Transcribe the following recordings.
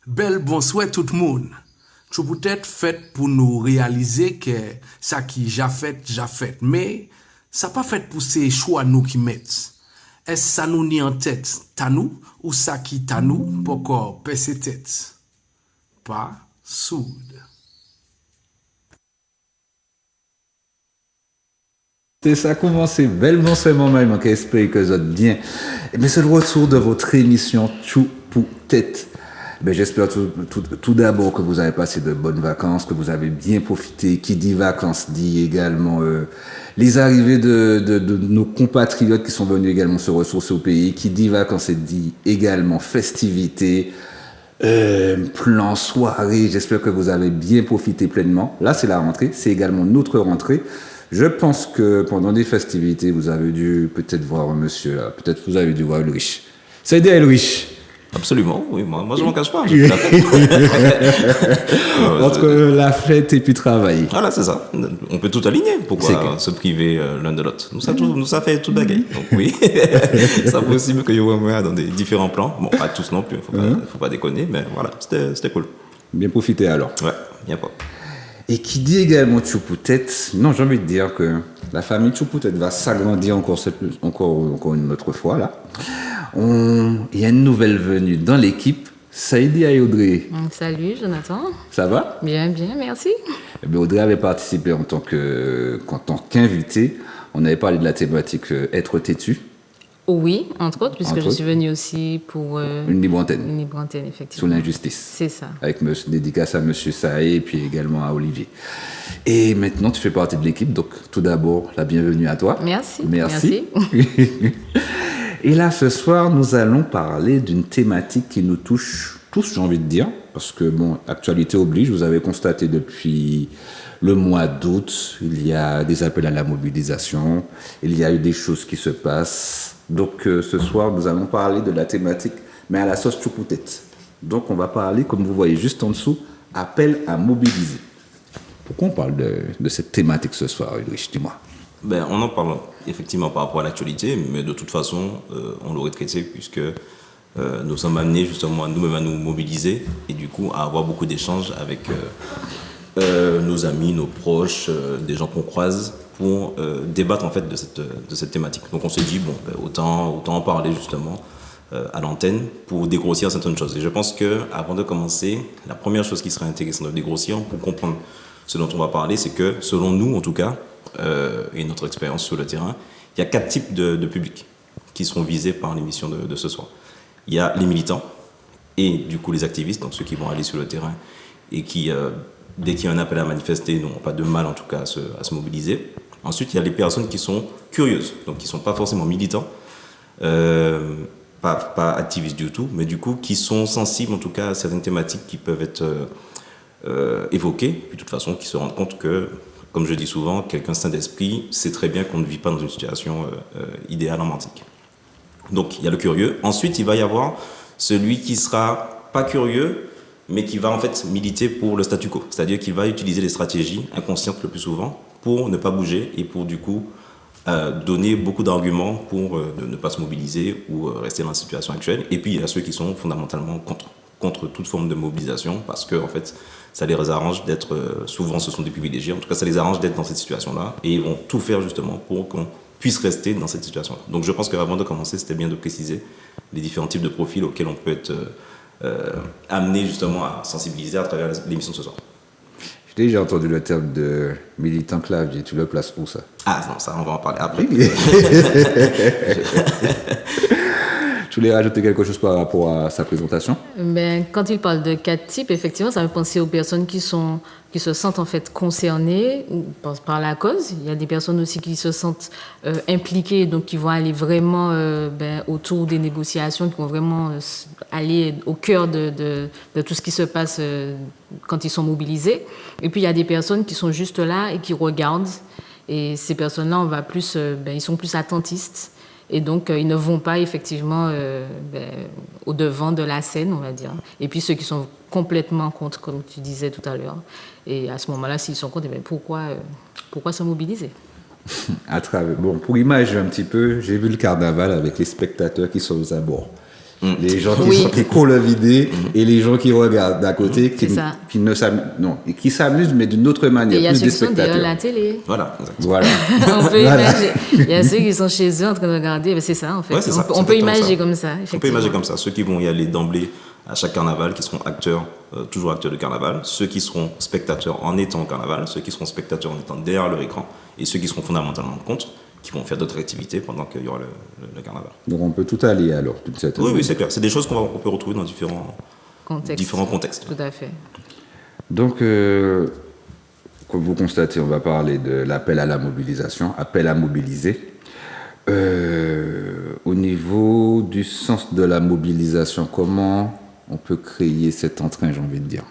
Bel bonsoir tout le monde. Tu peut-être fait pour nous réaliser que ça qui j'ai fait. Mais ça pas fait pour ces choix nous qui mettent. Est-ce ça nous ni en tête, ta nous, ou ça qui ta nous, pour encore passer tête? Pas soude. C'est ça a commencé bellement seulement même, qui espère que vous êtes bien. Mais c'est le retour de votre émission Tchou pour tête. Ben, j'espère tout d'abord que vous avez passé de bonnes vacances, que vous avez bien profité. Qui dit vacances dit également les arrivées de nos compatriotes qui sont venus également se ressourcer au pays. Qui dit vacances dit également festivités, plan, soirée. J'espère que vous avez bien profité pleinement. Là, c'est la rentrée. C'est également notre rentrée. Je pense que pendant des festivités, vous avez dû peut-être voir un monsieur là. Peut-être vous avez dû voir Ulrich. Ça a aidé à Ulrich. Absolument, oui, moi je m'en cache pas. Je fais la fête. Entre la fête et puis travailler. Voilà, c'est ça. On peut tout aligner. Pourquoi se priver l'un de l'autre? Nous, ça fait tout bagaille. Donc oui, c'est possible qu'il y ait moi dans des différents plans. Bon, pas tous non plus, faut pas déconner, mais voilà, c'était cool. Bien profiter alors. Ouais, bien pas. Et qui dit également Tchoupoutet, non, j'ai envie de dire que la famille Tchoupoutet va s'agrandir encore une autre fois là. Il y a une nouvelle venue dans l'équipe, Saïdi et Audrey. Salut Jonathan. Ça va? Bien, merci. Eh bien, Audrey avait participé en tant qu'invité. On avait parlé de la thématique être têtu. Oui, entre autres, puisque je suis venue aussi pour... une libre antenne. Une libre antenne, effectivement. Sur l'injustice. C'est ça. Avec dédicace à M. Saé et puis également à Olivier. Et maintenant, tu fais partie de l'équipe. Donc, tout d'abord, la bienvenue à toi. Merci. Et là, ce soir, nous allons parler d'une thématique qui nous touche tous, j'ai envie de dire. Parce que, bon, actualité oblige. Vous avez constaté depuis le mois d'août, il y a des appels à la mobilisation. Il y a eu des choses qui se passent. Donc, ce soir, nous allons parler de la thématique, mais à la sauce Tchoupoutet. Donc, on va parler, comme vous voyez juste en dessous, appel à mobiliser. Pourquoi on parle de cette thématique ce soir, Ulrich? Dis-moi. Ben, on en parle effectivement par rapport à l'actualité, mais de toute façon, on l'aurait traité puisque nous sommes amenés justement nous-mêmes à nous mobiliser et du coup à avoir beaucoup d'échanges avec nos amis, nos proches, des gens qu'on croise pour débattre en fait de cette thématique. Donc on se dit, bon, ben, autant en parler justement à l'antenne pour dégrossir certaines choses. Et je pense qu'avant de commencer, la première chose qui serait intéressante de dégrossir pour comprendre ce dont on va parler, c'est que selon nous en tout cas, et notre expérience sur le terrain, il y a 4 types de publics qui seront visés par l'émission de ce soir. Il y a les militants et du coup les activistes, donc ceux qui vont aller sur le terrain et qui, dès qu'il y a un appel à manifester, n'ont pas de mal en tout cas à se mobiliser. Ensuite, il y a les personnes qui sont curieuses, donc qui ne sont pas forcément militants, pas activistes du tout, mais du coup qui sont sensibles en tout cas à certaines thématiques qui peuvent être évoquées, puis de toute façon qui se rendent compte que, comme je dis souvent, quelqu'un sain d'esprit sait très bien qu'on ne vit pas dans une situation idéale en romantique. Donc il y a le curieux. Ensuite, il va y avoir celui qui sera pas curieux, mais qui va en fait militer pour le statu quo. C'est-à-dire qu'il va utiliser des stratégies inconscientes le plus souvent pour ne pas bouger et pour du coup donner beaucoup d'arguments pour ne pas se mobiliser ou rester dans la situation actuelle. Et puis il y a ceux qui sont fondamentalement contre toute forme de mobilisation parce que en fait ça les arrange d'être, souvent ce sont des privilégiés, en tout cas ça les arrange d'être dans cette situation-là et ils vont tout faire justement pour qu'on puisse rester dans cette situation-là. Donc je pense qu'avant de commencer, c'était bien de préciser les différents types de profils auxquels on peut être amené justement à sensibiliser à travers l'émission de ce soir. J'ai déjà entendu le terme de militant clavier. Tu le places où, ça? Ah non, ça on va en parler après. Tu voulais rajouter quelque chose par rapport à sa présentation? Ben, quand il parle de 4 types, effectivement, ça me fait penser aux personnes qui se sentent en fait concernées par la cause. Il y a des personnes aussi qui se sentent impliquées, donc qui vont aller vraiment autour des négociations, qui vont vraiment aller au cœur de tout ce qui se passe quand ils sont mobilisés. Et puis il y a des personnes qui sont juste là et qui regardent. Et ces personnes-là, ils sont plus attentistes. Et donc, ils ne vont pas effectivement au devant de la scène, on va dire. Et puis, ceux qui sont complètement contre, comme tu disais tout à l'heure. Et à ce moment-là, s'ils sont contre, pourquoi se mobiliser? Bon, pour imaginer un petit peu, j'ai vu le carnaval avec les spectateurs qui sont aux abords. Les gens qui, Oui. qui courent leur idée et les gens qui regardent d'à côté, C'est ça. qui ne s'amusent, non, et qui s'amusent, mais d'une autre manière, Et il y a plus ceux des qui sont derrière spectateurs. la télé. Voilà, exactement. Voilà. On peut Voilà. imaginer. Il y a ceux qui sont chez eux en train de regarder. Mais c'est ça, en fait. Ouais, c'est ça, On c'est peut exactement imaginer ça. comme ça. On peut Effectivement. imaginer comme ça. Ceux qui vont y aller d'emblée à chaque carnaval, qui seront acteurs, toujours acteurs de carnaval, ceux qui seront spectateurs en étant au carnaval, ceux qui seront spectateurs en étant derrière leur écran, et ceux qui seront fondamentalement contre, qui vont faire d'autres activités pendant qu'il y aura le carnaval. Donc on peut tout allier alors, toute cette. Oui, oui, c'est clair. C'est des choses qu'on peut retrouver dans Contexte. contextes. Tout à fait. Donc, comme vous constatez, on va parler de l'appel à la mobilisation, appel à mobiliser. Au niveau du sens de la mobilisation, comment on peut créer cet entrain, j'ai envie de dire?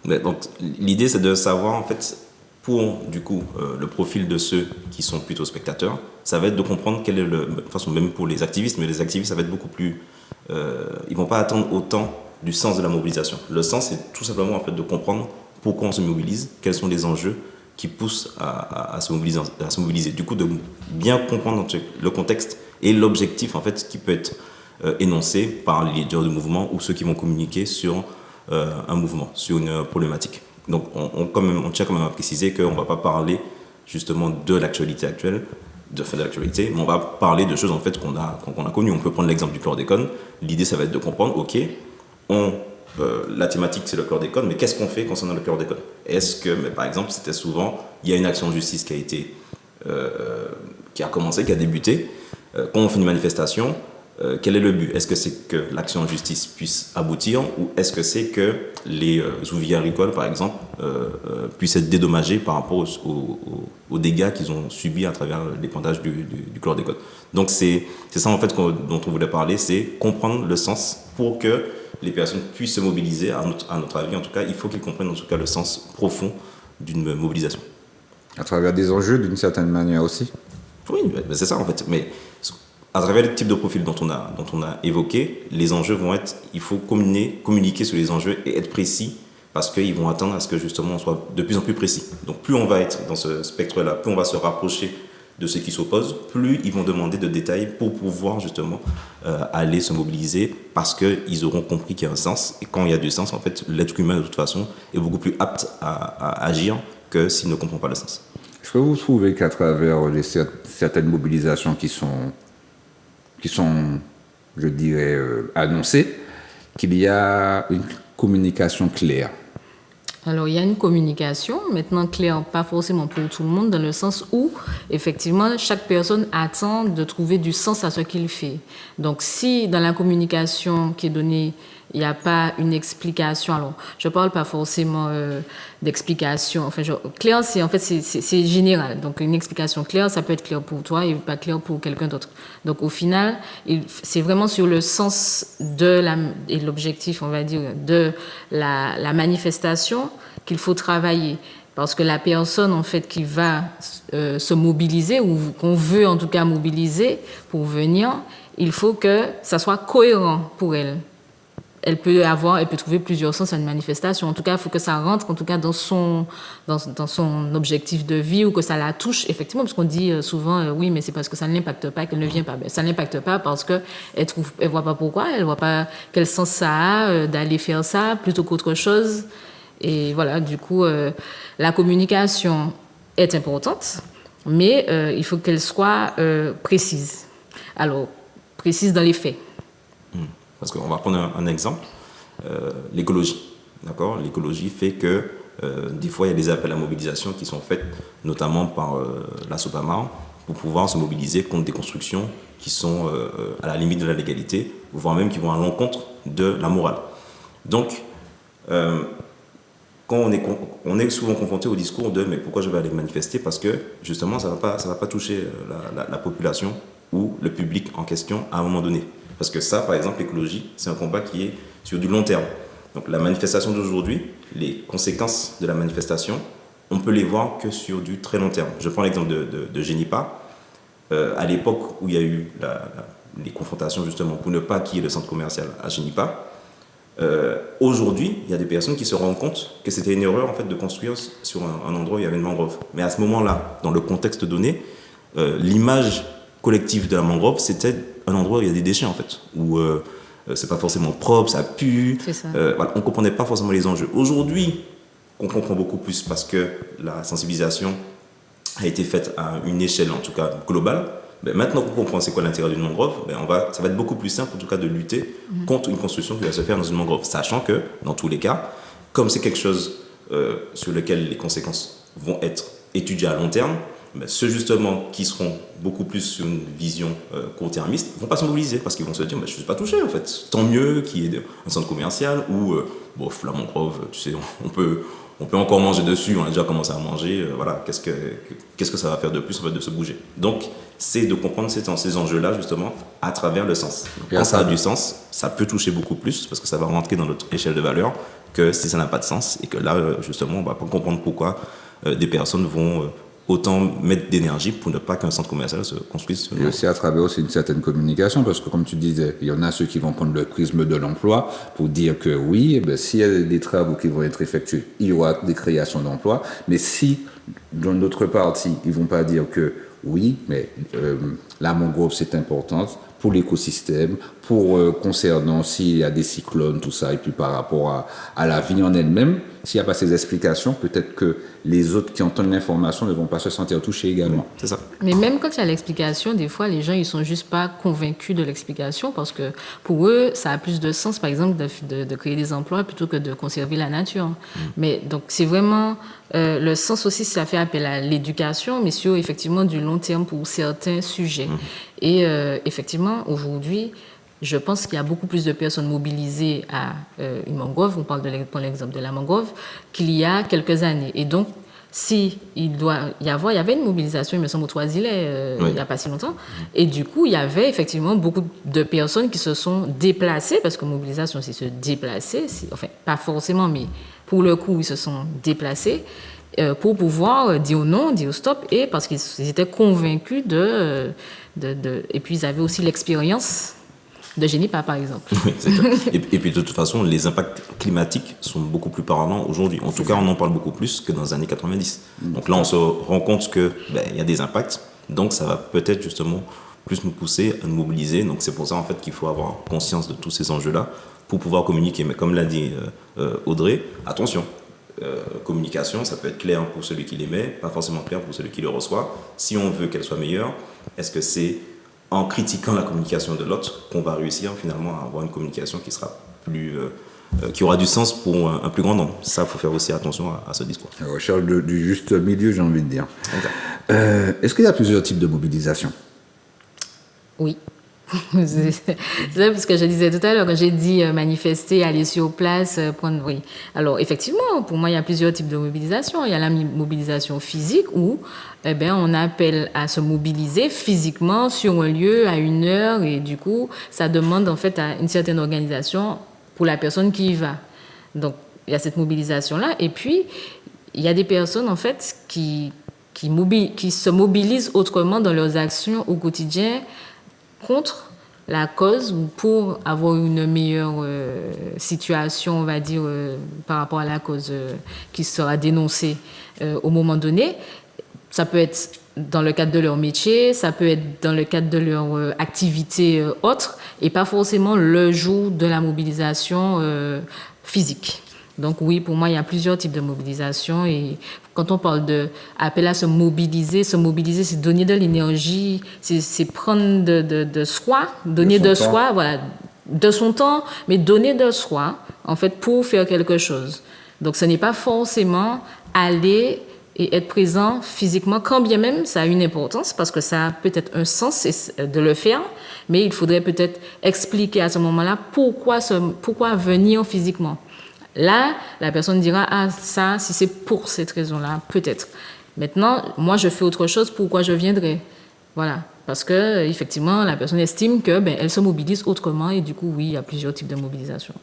Mais donc, l'idée, c'est de savoir, en fait, pour, du coup, le profil de ceux qui sont plutôt spectateurs, ça va être de comprendre quel est de toute façon, même pour les activistes, mais les activistes, ça va être beaucoup plus... ils vont pas attendre autant du sens de la mobilisation. Le sens, c'est tout simplement, en fait, de comprendre pourquoi on se mobilise, quels sont les enjeux qui poussent à se mobiliser. Du coup, de bien comprendre le contexte et l'objectif, en fait, qui peut être énoncé par les leaders du mouvement ou ceux qui vont communiquer sur un mouvement, sur une problématique. Donc, on tient quand même à préciser qu'on ne va pas parler justement de l'actualité actuelle, de l'actualité, mais on va parler de choses en fait qu'on a connues. On peut prendre l'exemple du chlordécone. L'idée, ça va être de comprendre, ok, la thématique c'est le chlordécone, mais qu'est-ce qu'on fait concernant le chlordécone? Est-ce que, mais par exemple, c'était souvent, il y a une action de justice qui a commencé, qui a débuté. Quand on fait une manifestation, quel est le but? Est-ce que c'est que l'action en justice puisse aboutir ou est-ce que c'est que les ouvriers agricoles, par exemple, puissent être dédommagés par rapport aux dégâts qu'ils ont subis à travers l'épandage du chlordécone? Donc c'est ça en fait dont on voulait parler, c'est comprendre le sens pour que les personnes puissent se mobiliser. À notre avis, en tout cas, il faut qu'ils comprennent en tout cas le sens profond d'une mobilisation. À travers des enjeux, d'une certaine manière aussi. Oui, ben c'est ça en fait. Mais à travers le type de profil dont on a évoqué, les enjeux vont être, il faut communiquer sur les enjeux et être précis parce qu'ils vont attendre à ce que justement on soit de plus en plus précis. Donc plus on va être dans ce spectre-là, plus on va se rapprocher de ceux qui s'opposent, plus ils vont demander de détails pour pouvoir justement aller se mobiliser parce qu'ils auront compris qu'il y a un sens. Et quand il y a du sens, en fait, l'être humain de toute façon est beaucoup plus apte à agir que s'il ne comprend pas le sens. Est-ce que vous trouvez qu'à travers certaines mobilisations qui sont, je dirais, annoncées, qu'il y a une communication claire? Alors, il y a une communication, maintenant claire, pas forcément pour tout le monde, dans le sens où, effectivement, chaque personne attend de trouver du sens à ce qu'il fait. Donc, si dans la communication qui est donnée, il n'y a pas une explication, alors, je ne parle pas forcément d'explication, enfin, clair, c'est, en fait, c'est général. Donc, une explication claire, ça peut être clair pour toi et pas clair pour quelqu'un d'autre. Donc, au final, c'est vraiment sur le sens et l'objectif, on va dire, de la manifestation qu'il faut travailler. Parce que la personne, en fait, qui va se mobiliser, ou qu'on veut en tout cas mobiliser pour venir, il faut que ça soit cohérent pour elle. Elle peut trouver plusieurs sens à une manifestation. En tout cas, il faut que ça rentre, en tout cas, dans son objectif de vie ou que ça la touche, effectivement, parce qu'on dit souvent, oui, mais c'est parce que ça ne l'impacte pas qu'elle ne vient pas. Ben, ça ne l'impacte pas parce qu'elle ne voit pas pourquoi, elle ne voit pas quel sens ça a d'aller faire ça plutôt qu'autre chose. Et voilà, du coup, la communication est importante, mais il faut qu'elle soit précise. Alors, précise dans les faits. Parce qu'on va prendre un exemple, l'écologie. D'accord ? L'écologie fait que des fois, il y a des appels à mobilisation qui sont faits, notamment par la Sopamar, pour pouvoir se mobiliser contre des constructions qui sont à la limite de la légalité, voire même qui vont à l'encontre de la morale. Donc, quand on est souvent confronté au discours de « mais pourquoi je vais aller manifester ?» parce que justement, ça va pas toucher la population ou le public en question à un moment donné. Parce que ça, par exemple, l'écologie, c'est un combat qui est sur du long terme. Donc la manifestation d'aujourd'hui, les conséquences de la manifestation, on peut les voir que sur du très long terme. Je prends l'exemple de Génipa. À l'époque où il y a eu les confrontations justement pour ne pas qu'il y ait le centre commercial à Génipa, aujourd'hui, il y a des personnes qui se rendent compte que c'était une erreur en fait, de construire sur un endroit où il y avait une mangrove. Mais à ce moment-là, dans le contexte donné, l'image collective de la mangrove, c'était un endroit où il y a des déchets en fait, où c'est pas forcément propre, ça pue. C'est ça. Voilà, on comprenait pas forcément les enjeux. Aujourd'hui, on comprend beaucoup plus parce que la sensibilisation a été faite à une échelle, en tout cas globale. Ben, maintenant qu'on comprend c'est quoi l'intérêt d'une mangrove, ben ça va être beaucoup plus simple en tout cas de lutter contre une construction qui va se faire dans une mangrove, sachant que dans tous les cas, comme c'est quelque chose sur lequel les conséquences vont être étudiées à long terme, ben, ceux justement qui seront beaucoup plus sur une vision court-termiste vont pas se mobiliser parce qu'ils vont se dire ben, je ne suis pas touché en fait, tant mieux qu'il y ait un centre commercial ou la mangrove, tu sais, on peut encore manger dessus, on a déjà commencé à manger, voilà, qu'est-ce que ça va faire de plus en fait de se bouger. Donc, c'est de comprendre ces enjeux-là, justement, à travers le sens. Donc, quand ça a du sens, ça peut toucher beaucoup plus, parce que ça va rentrer dans notre échelle de valeur, que si ça n'a pas de sens, et que là, justement, on va pas comprendre pourquoi des personnes vont autant mettre d'énergie pour ne pas qu'un centre commercial se construise. Et aussi à travers aussi une certaine communication, parce que comme tu disais, il y en a ceux qui vont prendre le prisme de l'emploi pour dire que oui, s'il y a des travaux qui vont être effectués, il y aura des créations d'emplois, mais si, dans notre partie, ils vont pas dire que oui, mais la mangrove c'est importante pour l'écosystème, pour concernant s'il y a des cyclones, tout ça, et puis par rapport à la vie en elle-même, s'il n'y a pas ces explications, peut-être que les autres qui entendent l'information ne vont pas se sentir touchés également. C'est ça. Mais même quand il y a l'explication, des fois, les gens, ils sont juste pas convaincus de l'explication parce que pour eux, ça a plus de sens, par exemple, de créer des emplois plutôt que de conserver la nature. Mais donc, c'est vraiment le sens aussi, ça fait appel à l'éducation, mais sur, effectivement, du long terme pour certains sujets. Et effectivement, aujourd'hui, je pense qu'il y a beaucoup plus de personnes mobilisées à une mangrove, on parle pour l'exemple de la mangrove, qu'il y a quelques années. Et donc, si il y avait une mobilisation, il me semble, au Trois-Îlets, il n'y a pas si longtemps. Et du coup, il y avait effectivement beaucoup de personnes qui se sont déplacées, parce que mobilisation, c'est se déplacer, enfin, pas forcément, mais pour le coup, ils se sont déplacés pour pouvoir dire non, dire stop, et parce qu'ils étaient convaincus et puis ils avaient aussi l'expérience de Génipa, par exemple. Oui, c'est clair. Et puis de toute façon, les impacts climatiques sont beaucoup plus parlants aujourd'hui. En tout cas, on en parle beaucoup plus que dans les années 90. Donc là, on se rend compte qu'il y a des impacts. Donc ça va peut-être justement plus nous pousser à nous mobiliser. Donc c'est pour ça en fait qu'il faut avoir conscience de tous ces enjeux-là pour pouvoir communiquer. Mais comme l'a dit Audrey, attention. Communication, ça peut être clair pour celui qui l'émet, pas forcément clair pour celui qui le reçoit. Si on veut qu'elle soit meilleure, est-ce que c'est en critiquant la communication de l'autre qu'on va réussir finalement à avoir une communication qui sera qui aura du sens pour un plus grand nombre. Ça, il faut faire aussi attention à ce discours. La recherche du juste milieu, j'ai envie de dire. Est-ce qu'il y a plusieurs types de mobilisation? Oui. C'est ça, parce que je disais tout à l'heure, quand j'ai dit manifester, aller sur place, prendre... Oui. Alors, effectivement, pour moi, il y a plusieurs types de mobilisation. Il y a la mobilisation physique où on appelle à se mobiliser physiquement sur un lieu, à une heure, et du coup, ça demande en fait à une certaine organisation pour la personne qui y va. Donc, il y a cette mobilisation-là. Et puis, il y a des personnes, en fait, qui se mobilisent autrement dans leurs actions au quotidien contre la cause ou pour avoir une meilleure situation, on va dire, par rapport à la cause qui sera dénoncée au moment donné. Ça peut être dans le cadre de leur métier, ça peut être dans le cadre de leur activité autre, et pas forcément le jour de la mobilisation physique. Donc oui, pour moi, il y a plusieurs types de mobilisation, et quand on parle d'appel à se mobiliser, c'est donner de l'énergie, c'est prendre de soi, donner de soi, voilà, de son temps, mais donner de soi, en fait, pour faire quelque chose. Donc ce n'est pas forcément aller et être présent physiquement, quand bien même ça a une importance, parce que ça a peut-être un sens de le faire, mais il faudrait peut-être expliquer à ce moment-là pourquoi venir physiquement. Là, la personne dira, ah, ça, si c'est pour cette raison-là, peut-être. Maintenant, moi, je fais autre chose, pourquoi je viendrai? Voilà. Parce que, effectivement, la personne estime que, elle se mobilise autrement, et du coup, oui, il y a plusieurs types de mobilisation.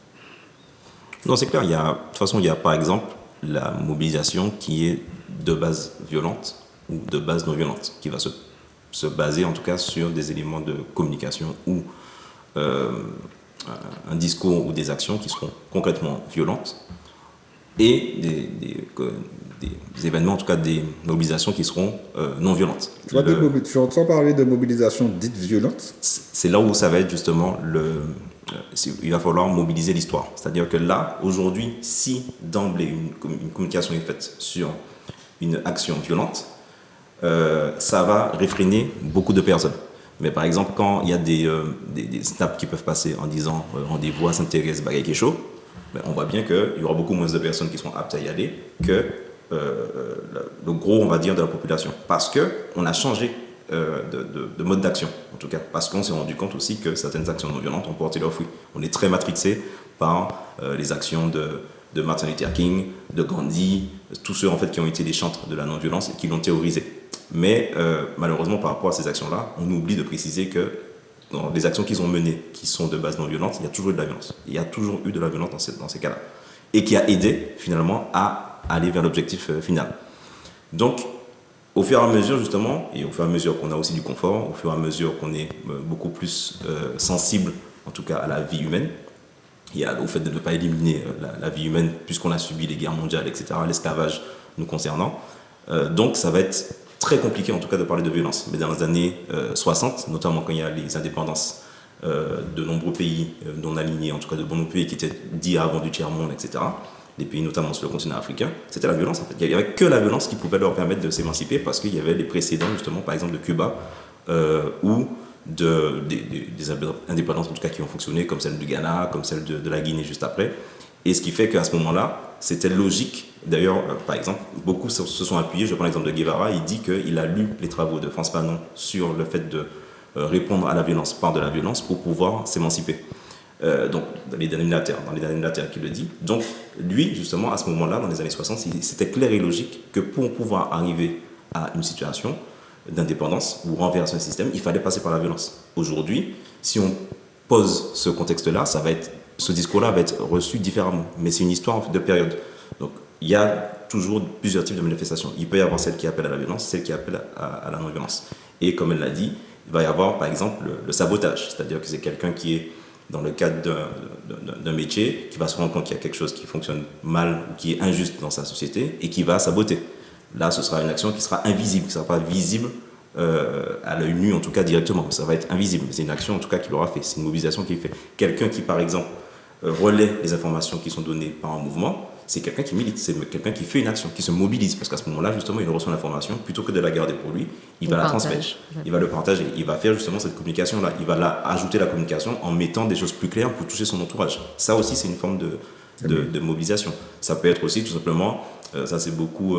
Non, c'est clair. De toute façon, il y a, par exemple, la mobilisation qui est de base violente ou de base non violente, qui va se baser, en tout cas, sur des éléments de communication ou un discours ou des actions qui seront concrètement violentes, et des événements, en tout cas des mobilisations qui seront non violentes. Tu entends parler de mobilisation dite violente? C'est là où ça va être justement il va falloir mobiliser l'histoire. C'est-à-dire que là, aujourd'hui, si d'emblée une communication est faite sur une action violente, ça va réfréner beaucoup de personnes. Mais par exemple, quand il y a des snaps qui peuvent passer en disant rendez-vous à Sainte-Thérèse, bagaille qui est chaud, ben, on voit bien qu'il y aura beaucoup moins de personnes qui seront aptes à y aller que le gros, on va dire, de la population. Parce qu'on a changé de mode d'action, en tout cas. Parce qu'on s'est rendu compte aussi que certaines actions non violentes ont porté leurs fruits. On est très matrixé par les actions de Martin Luther King, de Gandhi, tous ceux en fait qui ont été des chantres de la non-violence et qui l'ont théorisé. Mais malheureusement, par rapport à ces actions-là, on oublie de préciser que dans les actions qu'ils ont menées, qui sont de base non-violente, il y a toujours eu de la violence. Il y a toujours eu de la violence dans ces cas-là. Et qui a aidé, finalement, à aller vers l'objectif final. Donc, au fur et à mesure, justement, et au fur et à mesure qu'on a aussi du confort, au fur et à mesure qu'on est beaucoup plus sensible, en tout cas, à la vie humaine, et au fait de ne pas éliminer la vie humaine, puisqu'on a subi les guerres mondiales, etc., l'esclavage nous concernant. Donc, ça va être très compliqué, en tout cas, de parler de violence. Mais dans les années 60, notamment quand il y a les indépendances de nombreux pays non alignés, en tout cas de nombreux pays qui étaient dits avant du tiers-monde, etc., les pays notamment sur le continent africain, c'était la violence en fait. Il n'y avait que la violence qui pouvait leur permettre de s'émanciper parce qu'il y avait les précédents justement par exemple de Cuba ou des indépendances en tout cas qui ont fonctionné comme celle du Ghana, comme celle de la Guinée juste après. Et ce qui fait qu'à ce moment-là, c'était logique. D'ailleurs, par exemple, beaucoup se sont appuyés, je prends l'exemple de Guevara, il dit qu'il a lu les travaux de Frantz Fanon sur le fait de répondre à la violence par de la violence pour pouvoir s'émanciper. Donc, dans les derniers militaires qui le dit. Donc, lui, justement, à ce moment-là, dans les années 60, c'était clair et logique que pour pouvoir arriver à une situation d'indépendance ou renverser un système, il fallait passer par la violence. Aujourd'hui, si on pose ce contexte-là, ce discours-là va être reçu différemment. Mais c'est une histoire de période. Donc, il y a toujours plusieurs types de manifestations. Il peut y avoir celle qui appelle à la violence, celle qui appelle à la non-violence. Et comme elle l'a dit, il va y avoir, par exemple, le sabotage. C'est-à-dire que c'est quelqu'un qui est dans le cadre d'un métier, qui va se rendre compte qu'il y a quelque chose qui fonctionne mal, qui est injuste dans sa société, et qui va saboter. Là, ce sera une action qui sera invisible, qui ne sera pas visible à l'œil nu, en tout cas directement. Ça va être invisible, mais c'est une action en tout cas qu'il aura fait. C'est une mobilisation qu'il fait. Quelqu'un qui, par exemple, relaie les informations qui sont données par un mouvement, c'est quelqu'un qui milite, c'est quelqu'un qui fait une action, qui se mobilise, parce qu'à ce moment-là, justement, il reçoit l'information, plutôt que de la garder pour lui, il va la transmettre, il va le partager, il va faire justement cette communication-là, il va ajouter la communication en mettant des choses plus claires pour toucher son entourage. Ça aussi, c'est une forme de mobilisation. Ça peut être aussi tout simplement, ça c'est beaucoup,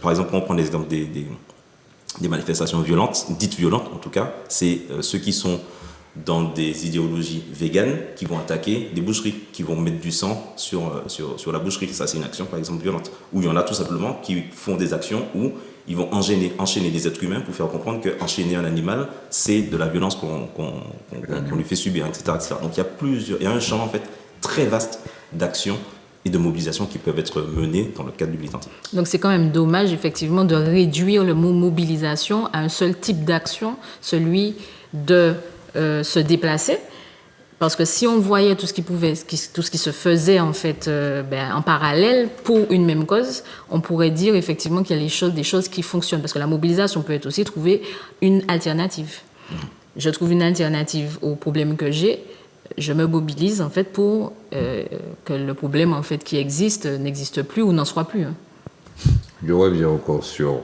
par exemple, quand on prend l'exemple des manifestations violentes, dites violentes en tout cas, c'est ceux qui sont dans des idéologies véganes qui vont attaquer des boucheries, qui vont mettre du sang sur la boucherie. Ça, c'est une action, par exemple, violente. Ou il y en a tout simplement qui font des actions où ils vont enchaîner des êtres humains pour faire comprendre qu'enchaîner un animal, c'est de la violence qu'on lui fait subir, etc., etc. Donc, il y a un champ, en fait, très vaste d'actions et de mobilisations qui peuvent être menées dans le cadre du militantisme. Donc, c'est quand même dommage, effectivement, de réduire le mot mobilisation à un seul type d'action, celui de se déplacer, parce que si on voyait tout ce qui se faisait en fait en parallèle pour une même cause, on pourrait dire effectivement qu'il y a des choses qui fonctionnent, parce que la mobilisation peut être aussi trouver une alternative. Je trouve une alternative au problème que j'ai, je me mobilise en fait pour que le problème en fait qui existe n'existe plus ou n'en soit plus. Hein. Je reviens encore sur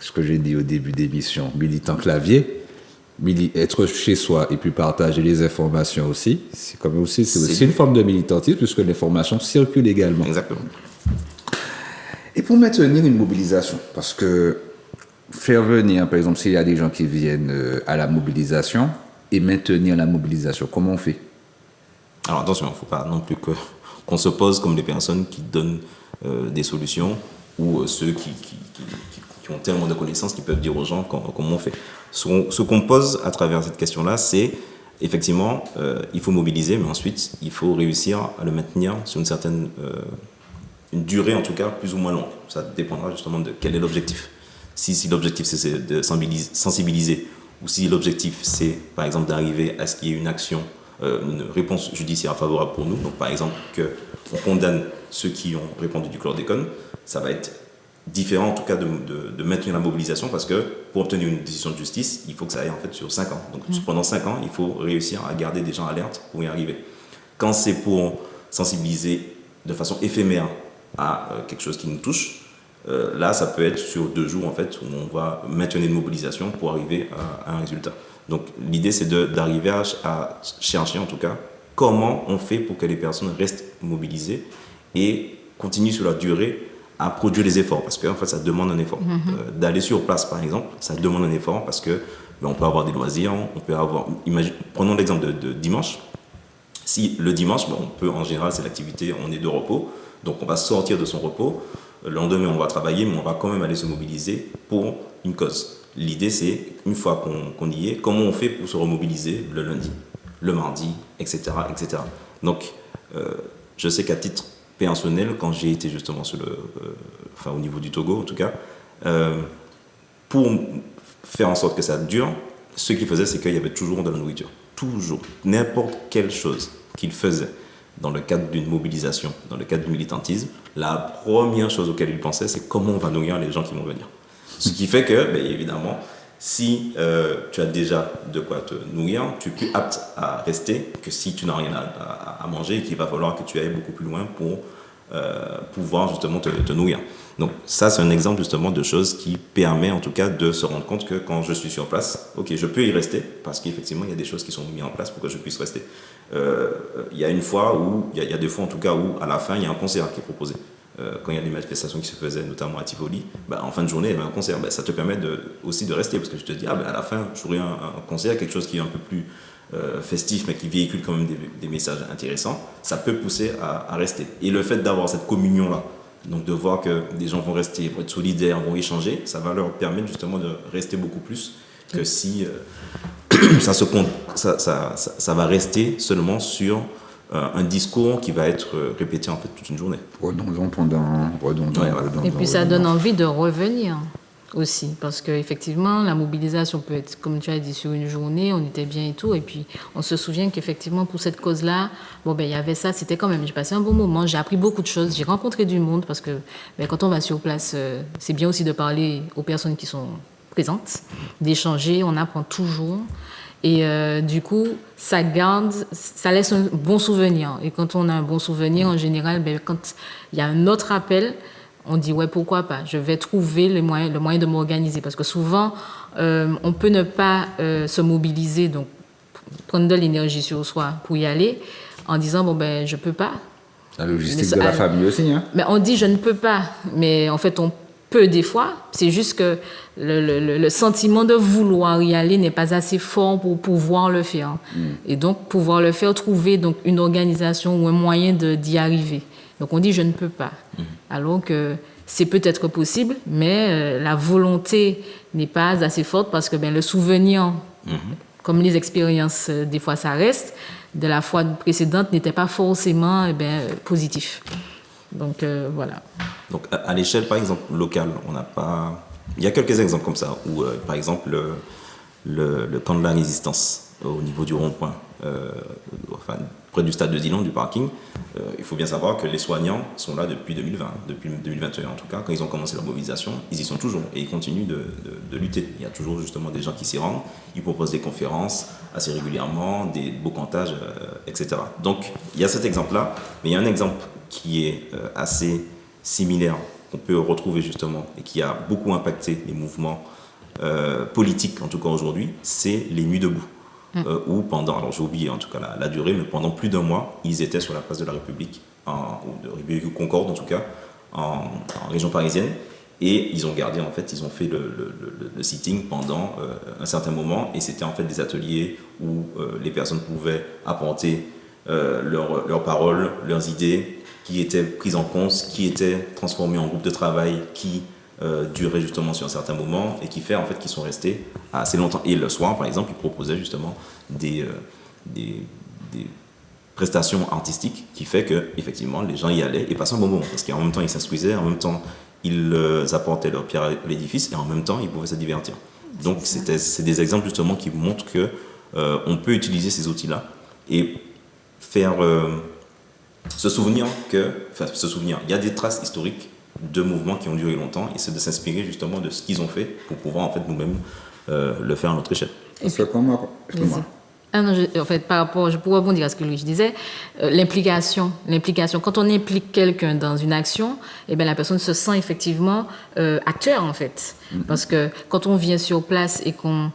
ce que j'ai dit au début d'émission, militant clavier, être chez soi et puis partager les informations aussi, c'est aussi une forme de militantisme puisque l'information circule également. Exactement. Et pour maintenir une mobilisation, parce que faire venir, par exemple, s'il y a des gens qui viennent à la mobilisation et maintenir la mobilisation, comment on fait? Alors attention, il ne faut pas non plus qu'on se pose comme les personnes qui donnent des solutions ou ceux qui ont tellement de connaissances qui peuvent dire aux gens comment on fait. Ce qu'on pose à travers cette question-là, c'est effectivement, il faut mobiliser, mais ensuite, il faut réussir à le maintenir sur une certaine une durée, en tout cas, plus ou moins longue. Ça dépendra justement de quel est l'objectif. Si l'objectif, c'est de sensibiliser, ou si l'objectif, c'est, par exemple, d'arriver à ce qu'il y ait une action, une réponse judiciaire favorable pour nous, donc par exemple, qu'on condamne ceux qui ont répandu du chlordécone, ça va être différent en tout cas de maintenir la mobilisation, parce que pour obtenir une décision de justice, il faut que ça aille en fait sur 5 ans. Donc pendant 5 ans, il faut réussir à garder des gens alertes pour y arriver. Quand c'est pour sensibiliser de façon éphémère à quelque chose qui nous touche, là ça peut être sur 2 jours en fait où on va maintenir une mobilisation pour arriver à un résultat. Donc l'idée c'est d'arriver à chercher en tout cas comment on fait pour que les personnes restent mobilisées et continuent sur la durée à produire des efforts, parce que en fait, ça demande un effort. D'aller sur place, par exemple, ça demande un effort parce que on peut avoir des loisirs, on peut avoir... prenons l'exemple de dimanche. Si le dimanche, on peut, en général, c'est l'activité, on est de repos, donc on va sortir de son repos. Le lendemain, on va travailler, mais on va quand même aller se mobiliser pour une cause. L'idée, c'est, une fois qu'on y est, comment on fait pour se remobiliser le lundi, le mardi, etc. etc. Donc, je sais qu'à titre personnel, quand j'ai été justement au niveau du Togo en tout cas, pour faire en sorte que ça dure, ce qu'il faisait, c'est qu'il y avait toujours de la nourriture. Toujours. N'importe quelle chose qu'il faisait dans le cadre d'une mobilisation, dans le cadre du militantisme, la première chose auquel il pensait, c'est comment on va nourrir les gens qui vont venir. Ce qui fait que, évidemment, si tu as déjà de quoi te nourrir, tu es plus apte à rester que si tu n'as rien à manger et qu'il va falloir que tu ailles beaucoup plus loin pour pouvoir justement te nourrir. Donc ça, c'est un exemple justement de choses qui permet en tout cas de se rendre compte que quand je suis sur place, ok, je peux y rester parce qu'effectivement, il y a des choses qui sont mises en place pour que je puisse rester. Il y a une fois où, il y a des fois en tout cas où à la fin, il y a un concert qui est proposé. Quand il y a des manifestations qui se faisaient, notamment à Tivoli, en fin de journée, il y avait un concert. Ça te permet aussi de rester, parce que tu te dis, à la fin, j'aurai un concert, quelque chose qui est un peu plus festif, mais qui véhicule quand même des messages intéressants. Ça peut pousser à rester. Et le fait d'avoir cette communion-là, donc de voir que des gens vont rester, vont être solidaires, vont échanger, ça va leur permettre justement de rester beaucoup plus que si ça va rester seulement sur un discours qui va être répété en fait toute une journée. Redondant. Et puis ça donne envie de revenir aussi, parce qu'effectivement, la mobilisation peut être, comme tu as dit, sur une journée, on était bien et tout, et puis on se souvient qu'effectivement, pour cette cause-là, il y avait ça, c'était quand même, j'ai passé un bon moment, j'ai appris beaucoup de choses, j'ai rencontré du monde, parce que quand on va sur place, c'est bien aussi de parler aux personnes qui sont présentes, d'échanger, on apprend toujours. Et du coup, ça laisse un bon souvenir. Et quand on a un bon souvenir, en général, quand il y a un autre appel, on dit, ouais, pourquoi pas, je vais trouver le moyen de m'organiser. Parce que souvent, on peut ne pas se mobiliser, donc prendre de l'énergie sur soi pour y aller, en disant, je peux pas. La logistique de la famille aussi, hein. Mais on dit, je ne peux pas. Mais en fait, on peut des fois. C'est juste que le sentiment de vouloir y aller n'est pas assez fort pour pouvoir le faire. Et donc, pouvoir le faire, trouver donc, une organisation ou un moyen d'y arriver. Donc, on dit « je ne peux pas ». Alors que c'est peut-être possible, mais la volonté n'est pas assez forte parce que le souvenir, comme les expériences, des fois, ça reste, de la fois précédente n'était pas forcément positif. Donc, voilà. Donc, à l'échelle, par exemple, locale, on n'a pas... Il y a quelques exemples comme ça, où, par exemple, le camp de la Résistance, au niveau du rond-point, près du stade de Dillon, du parking, il faut bien savoir que les soignants sont là depuis 2020, depuis 2021 en tout cas. Quand ils ont commencé leur mobilisation, ils y sont toujours et ils continuent de lutter. Il y a toujours justement des gens qui s'y rendent, ils proposent des conférences assez régulièrement, des beaux cantages, etc. Donc, il y a cet exemple-là, mais il y a un exemple qui est assez similaire, qu'on peut retrouver justement, et qui a beaucoup impacté les mouvements politiques, en tout cas aujourd'hui, c'est les Nuits debout. Où pendant, alors j'ai oublié en tout cas la durée, mais pendant plus d'un mois, ils étaient sur la place de la République, ou de République Concorde en tout cas, en région parisienne, et ils ont gardé, en fait, ils ont fait le sitting pendant un certain moment, et c'était en fait des ateliers où les personnes pouvaient apporter leurs paroles, leurs idées, qui étaient prises en compte, qui étaient transformées en groupe de travail, qui duraient justement sur un certain moment et qui fait en fait qu'ils sont restés assez longtemps. Et le soir, par exemple, ils proposaient justement des prestations artistiques qui fait que effectivement les gens y allaient et passaient un bon moment parce qu'en même temps ils s'instruisaient, en même temps ils apportaient leur pierre à l'édifice et en même temps ils pouvaient se divertir. Donc c'est des exemples justement qui montrent que on peut utiliser ces outils-là et faire se souvenir, il y a des traces historiques de mouvements qui ont duré longtemps, et c'est de s'inspirer justement de ce qu'ils ont fait pour pouvoir en fait nous-mêmes le faire à notre échelle. Parce que comment... Excuse-moi. Ah non, en fait, par rapport, je pourrais rebondir à ce que Louis disait, l'implication. Quand on implique quelqu'un dans une action, eh bien, la personne se sent effectivement acteur, en fait. Parce que quand on vient sur place et qu'on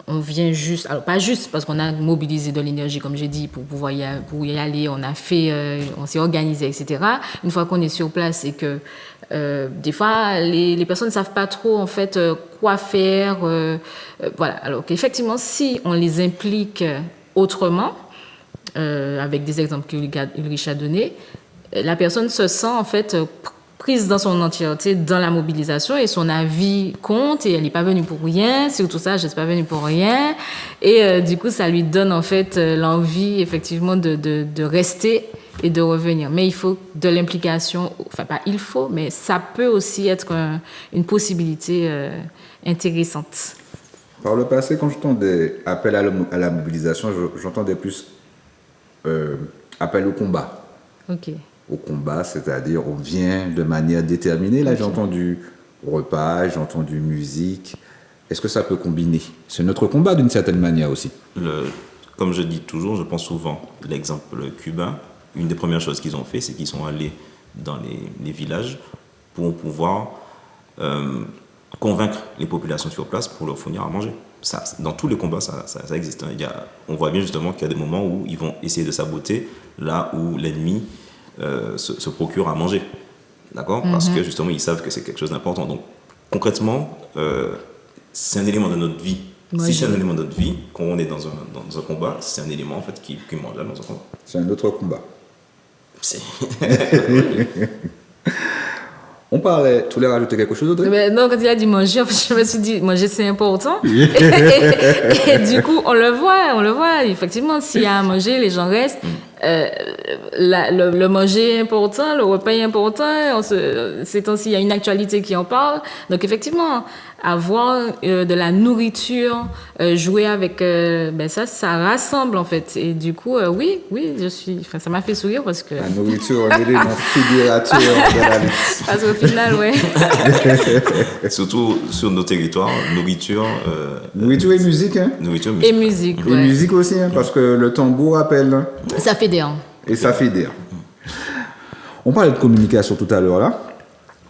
vient juste, alors pas juste parce qu'on a mobilisé de l'énergie, comme j'ai dit, pour y aller, on s'est organisé, etc. Une fois qu'on est sur place et que des fois les personnes ne savent pas trop en fait quoi faire, voilà. Alors qu'effectivement, si on les implique autrement, avec des exemples qu'Ulrich a donnés, la personne se sent en fait prise dans son entièreté dans la mobilisation et son avis compte et elle n'est pas venue pour rien, surtout ça, je ne suis pas venue pour rien et du coup ça lui donne en fait l'envie effectivement de rester et de revenir. Mais il faut de l'implication, enfin pas il faut, mais ça peut aussi être une possibilité intéressante. Par le passé, quand j'entendais appel à la mobilisation, j'entendais plus appel au combat. Ok. Au combat, c'est-à-dire on vient de manière déterminée. Là, j'ai entendu repas, j'ai entendu musique. Est-ce que ça peut combiner? C'est notre combat d'une certaine manière aussi. Comme je dis toujours, je pense souvent l'exemple cubain. Une des premières choses qu'ils ont fait, c'est qu'ils sont allés dans les villages pour pouvoir convaincre les populations sur place pour leur fournir à manger. Ça, dans tous les combats, ça existe. On voit bien justement qu'il y a des moments où ils vont essayer de saboter là où l'ennemi se procure à manger. D'accord? Parce que justement, ils savent que c'est quelque chose d'important. Donc, concrètement, c'est un élément de notre vie. Si c'est un élément de notre vie, quand on est dans un combat, c'est un élément en fait qui est mondial dans un combat. C'est un autre combat. On parlait, tu voulais rajouter quelque chose d'autre? Non, quand il a dit manger, je me suis dit, manger c'est important. et du coup, on le voit, effectivement, s'il y a à manger, les gens restent. Le manger est important, le repas est important, c'est aussi, il y a une actualité qui en parle. Donc, effectivement, avoir de la nourriture, jouer avec, ça rassemble, en fait. Et du coup, oui, ça m'a fait sourire parce que... La nourriture, un élément fédérateur de la lutte. Parce qu'au final, ouais. Surtout sur nos territoires, nourriture... nourriture et musique, hein? Nourriture, musique. Et musique, ouais. Et musique aussi, hein, parce que le tambour appelle. Hein. Ça fédère. Et ça fédère. On parlait de communication tout à l'heure, là.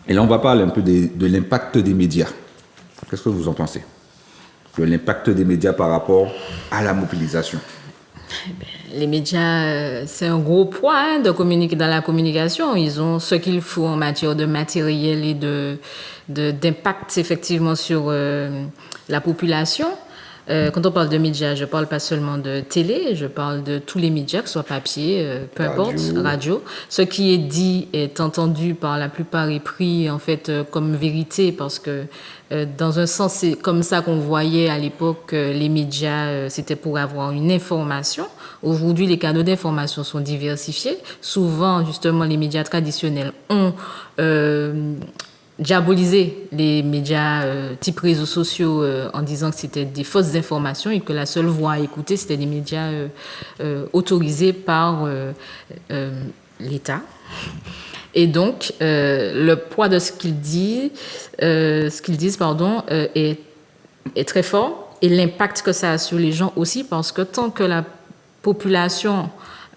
Et là, on va parler un peu de l'impact des médias. Qu'est-ce que vous en pensez? De l'impact des médias par rapport à la mobilisation. Les médias, c'est un gros poids hein, dans la communication. Ils ont ce qu'il faut en matière de matériel et d'impact effectivement sur la population. Quand on parle de médias, je ne parle pas seulement de télé, je parle de tous les médias, que ce soit papier, peu importe, radio. Ce qui est dit est entendu par la plupart et pris en fait comme vérité parce que dans un sens, c'est comme ça qu'on voyait à l'époque les médias, c'était pour avoir une information. Aujourd'hui, les canaux d'information sont diversifiés. Souvent, justement, les médias traditionnels ont diaboliser les médias type réseaux sociaux en disant que c'était des fausses informations et que la seule voix à écouter, c'était des médias autorisés par l'État. Et donc, le poids de ce qu'ils disent, est très fort et l'impact que ça a sur les gens aussi parce que tant que la population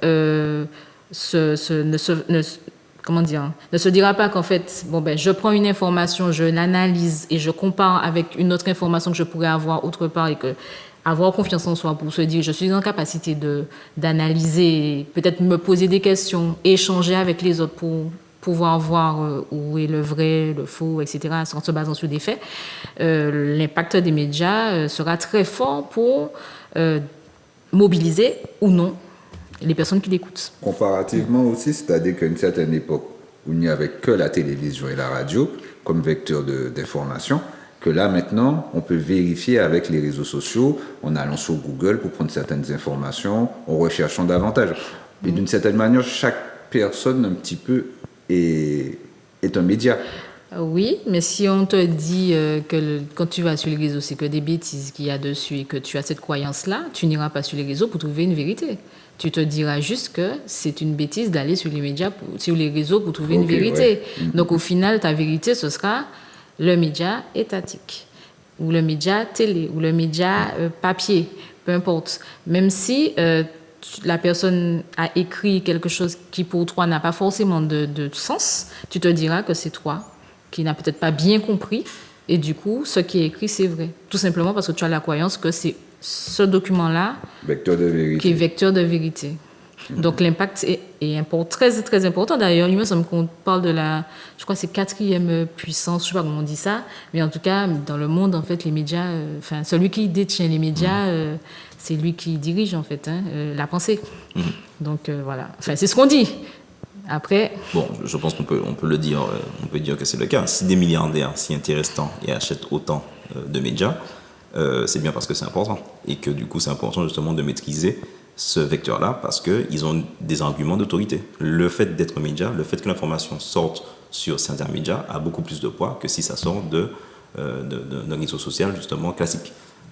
ne se dira pas qu'en fait, je prends une information, je l'analyse et je compare avec une autre information que je pourrais avoir autre part et que avoir confiance en soi pour se dire je suis en capacité d'analyser, peut-être me poser des questions, échanger avec les autres pour pouvoir voir où est le vrai, le faux, etc., en se basant sur des faits. L'impact des médias sera très fort pour mobiliser ou non les personnes qui l'écoutent. Comparativement aussi, c'est-à-dire qu'à une certaine époque où il n'y avait que la télévision et la radio comme vecteur d'information, que là maintenant, on peut vérifier avec les réseaux sociaux, en allant sur Google pour prendre certaines informations, en recherchant davantage. Et d'une certaine manière, chaque personne un petit peu est un média. Oui, mais si on te dit que quand tu vas sur les réseaux, c'est que des bêtises qu'il y a dessus et que tu as cette croyance-là, tu n'iras pas sur les réseaux pour trouver une vérité. Tu te diras juste que c'est une bêtise d'aller sur les médias, sur les réseaux pour trouver une vérité. Ouais. Donc au final, ta vérité, ce sera le média étatique, ou le média télé, ou le média papier, peu importe. Même si la personne a écrit quelque chose qui pour toi n'a pas forcément de sens, tu te diras que c'est toi qui n'as peut-être pas bien compris, et du coup, ce qui est écrit, c'est vrai. Tout simplement parce que tu as la croyance que c'est ce document-là vecteur de vérité. Qui est vecteur de vérité. Donc l'impact est très, très important. D'ailleurs, il me semble qu'on parle de je crois que c'est 4e puissance, je ne sais pas comment on dit ça, mais en tout cas, dans le monde, en fait, les médias, celui qui détient les médias, c'est lui qui dirige, en fait, la pensée. Donc voilà, c'est ce qu'on dit. Après... Bon, je pense qu'on peut le dire, on peut dire que c'est le cas. Si des milliardaires s'y intéressent tant et achètent autant de médias, c'est bien parce que c'est important. Et que du coup, c'est important justement de maîtriser ce vecteur-là parce qu'ils ont des arguments d'autorité. Le fait d'être média, le fait que l'information sorte sur certains médias a beaucoup plus de poids que si ça sort d'un réseau social justement classique.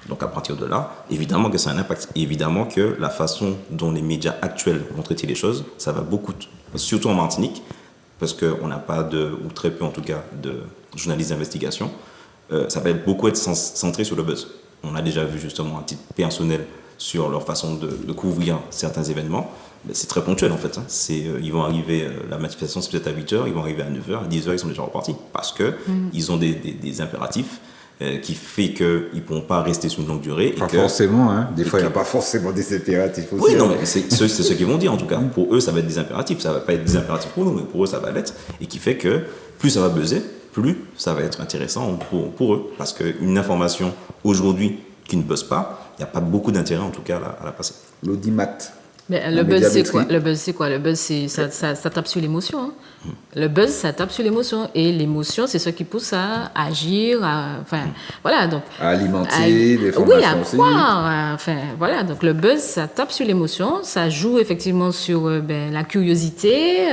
Donc à partir de là, évidemment que ça a un impact. Évidemment que la façon dont les médias actuels vont traiter les choses, ça va beaucoup, surtout en Martinique, parce qu'on n'a pas ou très peu en tout cas, de journalistes d'investigation. Ça va beaucoup être centré sur le buzz. On a déjà vu justement un titre personnel sur leur façon de couvrir certains événements. Mais c'est très ponctuel en fait. Ils vont arriver, la manifestation c'est peut-être à 8h, ils vont arriver à 9h, à 10h ils sont déjà repartis. Parce qu'ils ont des impératifs qui fait qu'ils ne pourront pas rester sur une longue durée. Pas forcément, hein. Des fois il n'y a pas forcément des impératifs aussi. Oui, non, mais c'est ce qu'ils vont dire en tout cas. Pour eux ça va être des impératifs, ça ne va pas être des impératifs pour nous, mais pour eux ça va l'être. Et qui fait que plus ça va buzzer, plus ça va être intéressant pour eux. Parce qu'une information aujourd'hui qui ne buzz pas, il n'y a pas beaucoup d'intérêt en tout cas à la passer. L'audimat. Mais le buzz, c'est quoi? Le buzz, ça tape sur l'émotion. Hein. Le buzz, ça tape sur l'émotion. Et l'émotion, c'est ce qui pousse à agir, voilà. Donc, à alimenter les formations oui, à croire. Voilà. Donc, le buzz, ça tape sur l'émotion. Ça joue effectivement sur la curiosité.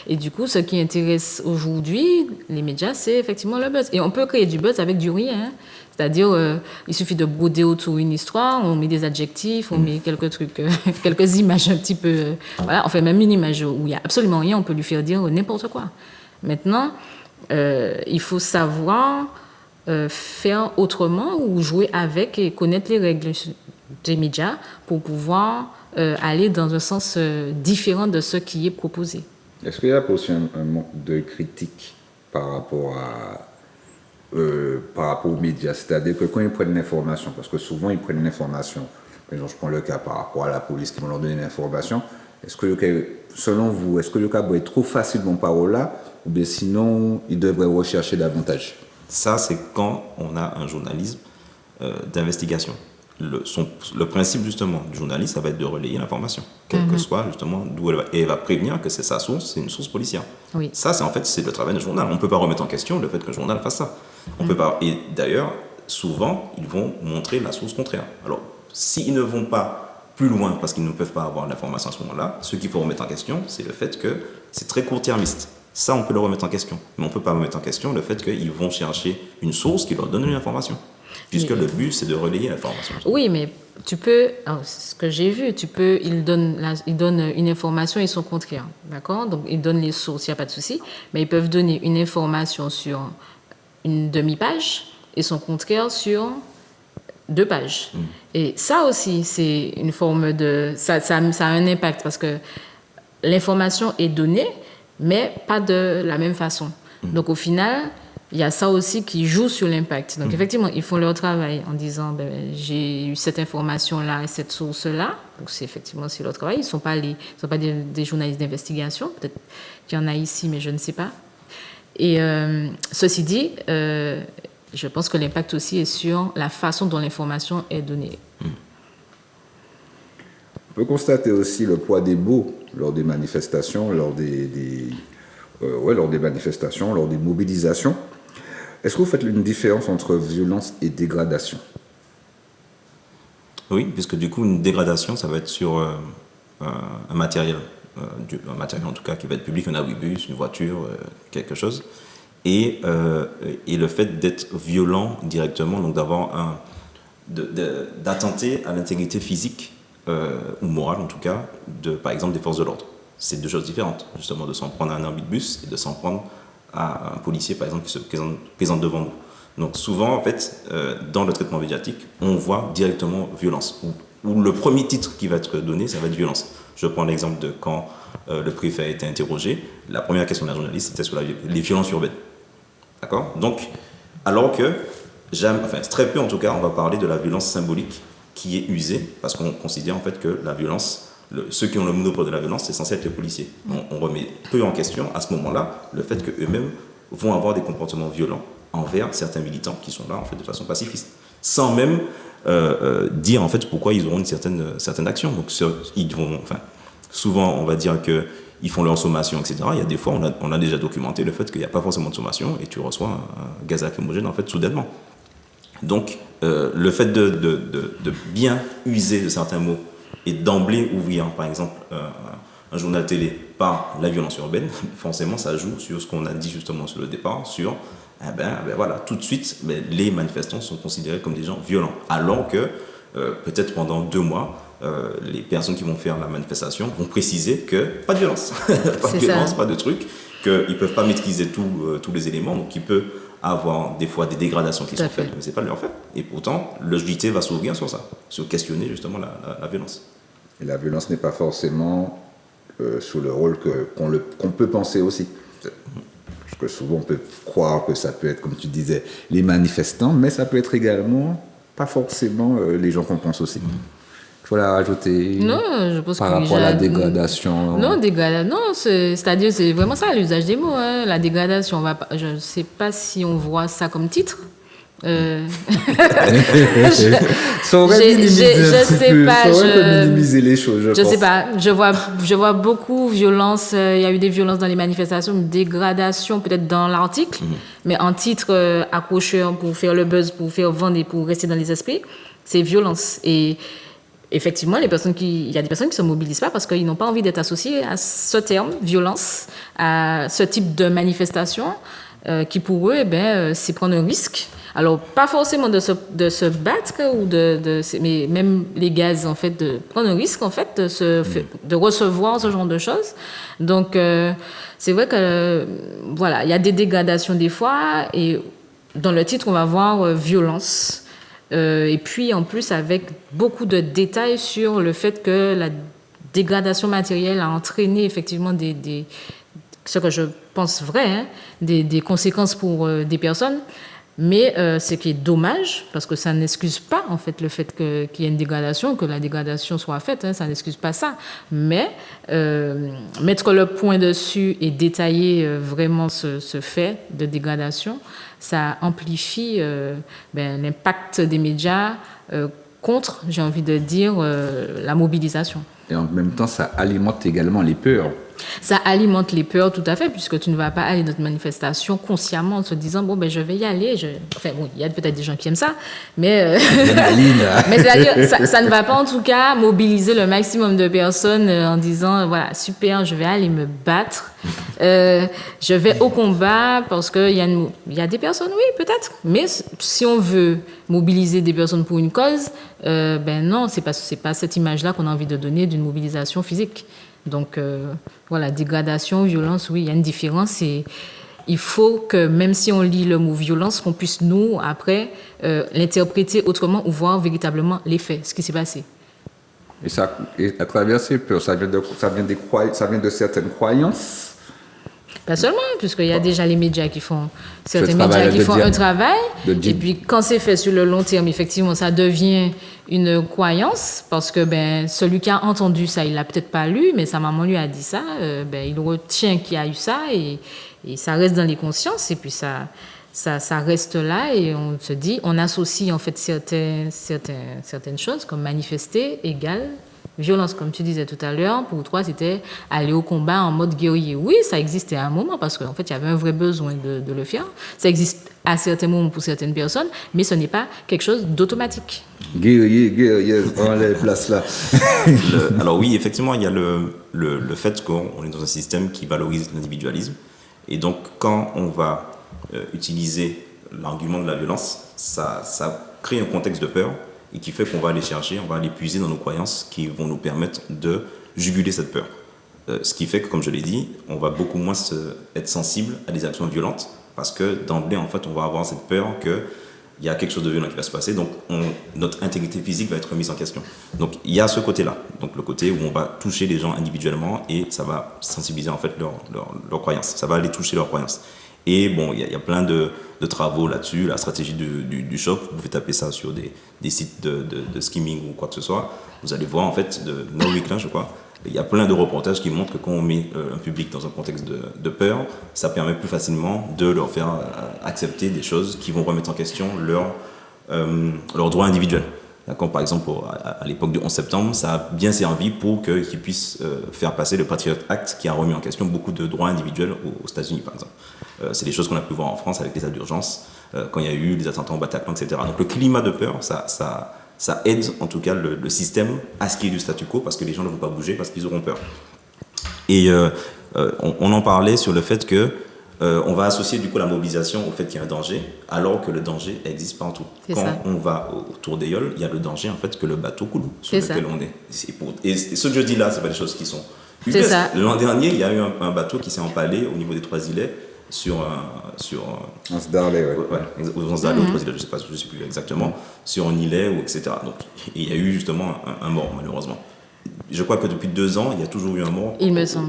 Et du coup, ce qui intéresse aujourd'hui les médias, c'est effectivement le buzz. Et on peut créer du buzz avec du rien. Hein. C'est-à-dire, il suffit de broder autour une histoire, on met des adjectifs, on met quelques trucs, quelques images un petit peu... voilà, on fait même une image où il n'y a absolument rien, on peut lui faire dire n'importe quoi. Maintenant, il faut savoir faire autrement ou jouer avec et connaître les règles des médias pour pouvoir aller dans un sens différent de ce qui est proposé. Est-ce qu'il y a aussi un manque de critique par rapport aux médias, c'est-à-dire que quand ils prennent l'information, parce que souvent ils prennent l'information, par exemple je prends le cas par rapport à la police qui vont leur donner l'information, est-ce que selon vous, est-ce que le cas doit être trop facile dans parole-là, ou bien sinon ils devraient rechercher davantage? Ça, c'est quand on a un journalisme d'investigation. Le principe justement du journaliste, ça va être de relayer l'information, quelle que soit justement d'où elle va. Et elle va prévenir que c'est sa source, c'est une source policière. Oui. Ça, c'est le travail du journal. On ne peut pas remettre en question le fait que le journal fasse ça. On peut pas. Et d'ailleurs, souvent, ils vont montrer la source contraire. Alors, s'ils ne vont pas plus loin parce qu'ils ne peuvent pas avoir l'information à ce moment-là, ce qu'il faut remettre en question, c'est le fait que c'est très court-termiste. Ça, on peut le remettre en question. Mais on ne peut pas remettre en question le fait qu'ils vont chercher une source qui leur donne une information. Puisque le but, c'est de relayer l'information. Oui, mais tu peux, ce que j'ai vu, ils donnent une information et son contraire, d'accord? Donc, ils donnent les sources, il n'y a pas de souci, mais ils peuvent donner une information sur une demi-page et son contraire sur 2 pages. Et ça aussi, c'est une forme de... Ça a un impact parce que l'information est donnée, mais pas de la même façon. Donc, au final... il y a ça aussi qui joue sur l'impact. Donc, effectivement, ils font leur travail en disant j'ai eu cette information-là et cette source-là. Donc, c'est leur travail. Ils ne sont pas des journalistes d'investigation. Peut-être qu'il y en a ici, mais je ne sais pas. Et ceci dit, je pense que l'impact aussi est sur la façon dont l'information est donnée. On peut constater aussi le poids des mots lors des manifestations, lors des manifestations, lors des mobilisations. Est-ce que vous faites une différence entre violence et dégradation? Oui, puisque du coup, une dégradation, ça va être sur un matériel en tout cas qui va être public, un abribus, une voiture, quelque chose. Et le fait d'être violent directement, donc d'attenter à l'intégrité physique ou morale en tout cas, par exemple des forces de l'ordre. C'est deux choses différentes, justement, de s'en prendre à un arbitre de bus et de s'en prendre à un policier, par exemple, qui se présente devant nous. Donc souvent, en fait, dans le traitement médiatique, on voit directement violence. Ou le premier titre qui va être donné, ça va être violence. Je prends l'exemple de quand le préfet a été interrogé, la première question de la journaliste, c'était sur les violences urbaines. D'accord ? Donc, alors que, très peu en tout cas, on va parler de la violence symbolique qui est usée, parce qu'on considère en fait que la violence, ceux qui ont le monopole de la violence, c'est censé être les policiers. On remet peu en question à ce moment-là le fait qu'eux-mêmes vont avoir des comportements violents envers certains militants qui sont là en fait de façon pacifiste, sans même dire en fait pourquoi ils auront une certaine action. Donc souvent on va dire que ils font leur sommation, etc. Il y a des fois on a déjà documenté le fait qu'il n'y a pas forcément de sommation et tu reçois un gaz lacrymogène en fait soudainement. Donc le fait de bien user de certains mots et d'emblée ouvrir par exemple un journal télé par la violence urbaine, forcément ça joue sur ce qu'on a dit justement sur le départ, sur voilà, tout de suite les manifestants sont considérés comme des gens violents, alors que peut-être pendant 2 mois les personnes qui vont faire la manifestation vont préciser que pas de violence, pas de violence, pas de truc, qu'ils ne peuvent pas maîtriser tous les éléments, donc il peut avoir des fois des dégradations qui sont faites, mais c'est pas de leur fait. Et pourtant, le JT va s'ouvrir sur ça, sur questionner justement la violence. Et la violence n'est pas forcément sous le rôle qu'on peut penser aussi. Parce que souvent on peut croire que ça peut être, comme tu disais, les manifestants, mais ça peut être également pas forcément les gens qu'on pense aussi. Il faut la rajouter. Non, je pense par rapport à la dégradation. Non, c'est-à-dire c'est vraiment ça l'usage des mots. Hein. La dégradation, je ne sais pas si on voit ça comme titre. Ça aurait minimiser les choses, je pense. Sais pas, je vois beaucoup de violence, il y a eu des violences dans les manifestations, une dégradation peut-être dans l'article, mais en titre accrocheur pour faire le buzz, pour faire vendre et pour rester dans les esprits, c'est violence. Et effectivement, il y a des personnes qui ne se mobilisent pas parce qu'ils n'ont pas envie d'être associés à ce terme, violence, à ce type de manifestation, qui pour eux, c'est prendre un risque. Alors, pas forcément de se battre, mais même les gaz, en fait, de prendre un risque, en fait, de recevoir ce genre de choses. Donc, c'est vrai que, voilà, il y a des dégradations des fois, et dans le titre, on va voir violence. Et puis, en plus, avec beaucoup de détails sur le fait que la dégradation matérielle a entraîné, effectivement, ce que je pense vrai, hein, des conséquences pour des personnes. Mais ce qui est dommage, parce que ça n'excuse pas en fait le fait qu'il y ait une dégradation, que la dégradation soit faite, hein, ça n'excuse pas ça. Mais mettre le point dessus et détailler vraiment ce fait de dégradation, ça amplifie l'impact des médias contre, j'ai envie de dire, la mobilisation. Et en même temps, ça alimente également les peurs. Ça alimente les peurs, tout à fait, puisque tu ne vas pas aller dans une manifestation consciemment en te disant je vais y aller. Il y a peut-être des gens qui aiment ça, mais mais c'est-à-dire ça ne va pas en tout cas mobiliser le maximum de personnes en disant voilà, super, je vais aller me battre, je vais au combat parce que il y a des personnes, oui, peut-être, mais si on veut mobiliser des personnes pour une cause, non, c'est pas cette image-là qu'on a envie de donner d'une mobilisation physique. Donc, voilà, dégradation, violence, oui, il y a une différence. Et il faut que, même si on lit le mot violence, qu'on puisse, nous, après, l'interpréter autrement ou voir véritablement les faits, ce qui s'est passé. Et à travers ces peurs, ça vient de certaines croyances. Pas seulement, puisqu'il y a déjà les médias qui font, certains médias qui font un travail, et puis quand c'est fait sur le long terme, effectivement, ça devient une croyance, parce que celui qui a entendu ça, il l'a peut-être pas lu, mais sa maman lui a dit ça, il retient qu'il y a eu ça, et ça reste dans les consciences, et puis ça reste là, et on se dit, on associe en fait certaines choses, comme manifester égale violence, comme tu disais tout à l'heure. Pour toi, c'était aller au combat en mode guerrier. Oui, ça existait à un moment parce qu'en fait, il y avait un vrai besoin de le faire. Ça existe à certains moments pour certaines personnes, mais ce n'est pas quelque chose d'automatique. Guerrier, on les place là. Alors oui, effectivement, il y a le fait qu'on est dans un système qui valorise l'individualisme. Et donc, quand on va utiliser l'argument de la violence, ça crée un contexte de peur. et qui fait qu'on va aller chercher, on va aller puiser dans nos croyances qui vont nous permettre de juguler cette peur. Ce qui fait que, comme je l'ai dit, on va beaucoup moins être sensible à des actions violentes parce que d'emblée, en fait, on va avoir cette peur qu'il y a quelque chose de violent qui va se passer, donc notre intégrité physique va être mise en question. Donc il y a ce côté-là, donc le côté où on va toucher les gens individuellement et ça va sensibiliser en fait leurs croyances, ça va aller toucher leurs croyances. Et bon, il y a plein de travaux là-dessus, la stratégie du choc, vous pouvez taper ça sur des sites de skimming ou quoi que ce soit, vous allez voir en fait, de No Weekend, je crois, il y a plein de reportages qui montrent que quand on met un public dans un contexte de peur, ça permet plus facilement de leur faire accepter des choses qui vont remettre en question leur droit individuel. Par exemple, à l'époque du 11 septembre, ça a bien servi pour qu'ils puissent faire passer le Patriot Act qui a remis en question beaucoup de droits individuels aux États-Unis, par exemple. C'est des choses qu'on a pu voir en France avec l'état d'urgence, quand il y a eu des attentats au Bataclan, etc. Donc le climat de peur, ça aide en tout cas le système à ce qu'il y ait du statu quo parce que les gens ne vont pas bouger parce qu'ils auront peur. Et on en parlait sur le fait que on va associer du coup la mobilisation au fait qu'il y a un danger, alors que le danger existe partout. Quand on va autour des Yoles, il y a le danger en fait que le bateau coule sur lequel on est. Et ce que je dis là, c'est pas des choses qui sont ubuesques. L'an dernier, il y a eu un bateau qui s'est empalé au niveau des Trois-Îlets sur Ansdarley, Ansdarley, je sais plus exactement, sur un îlet ou etc. Donc il y a eu justement un mort malheureusement. Je crois que depuis 2 ans, il y a toujours eu un mort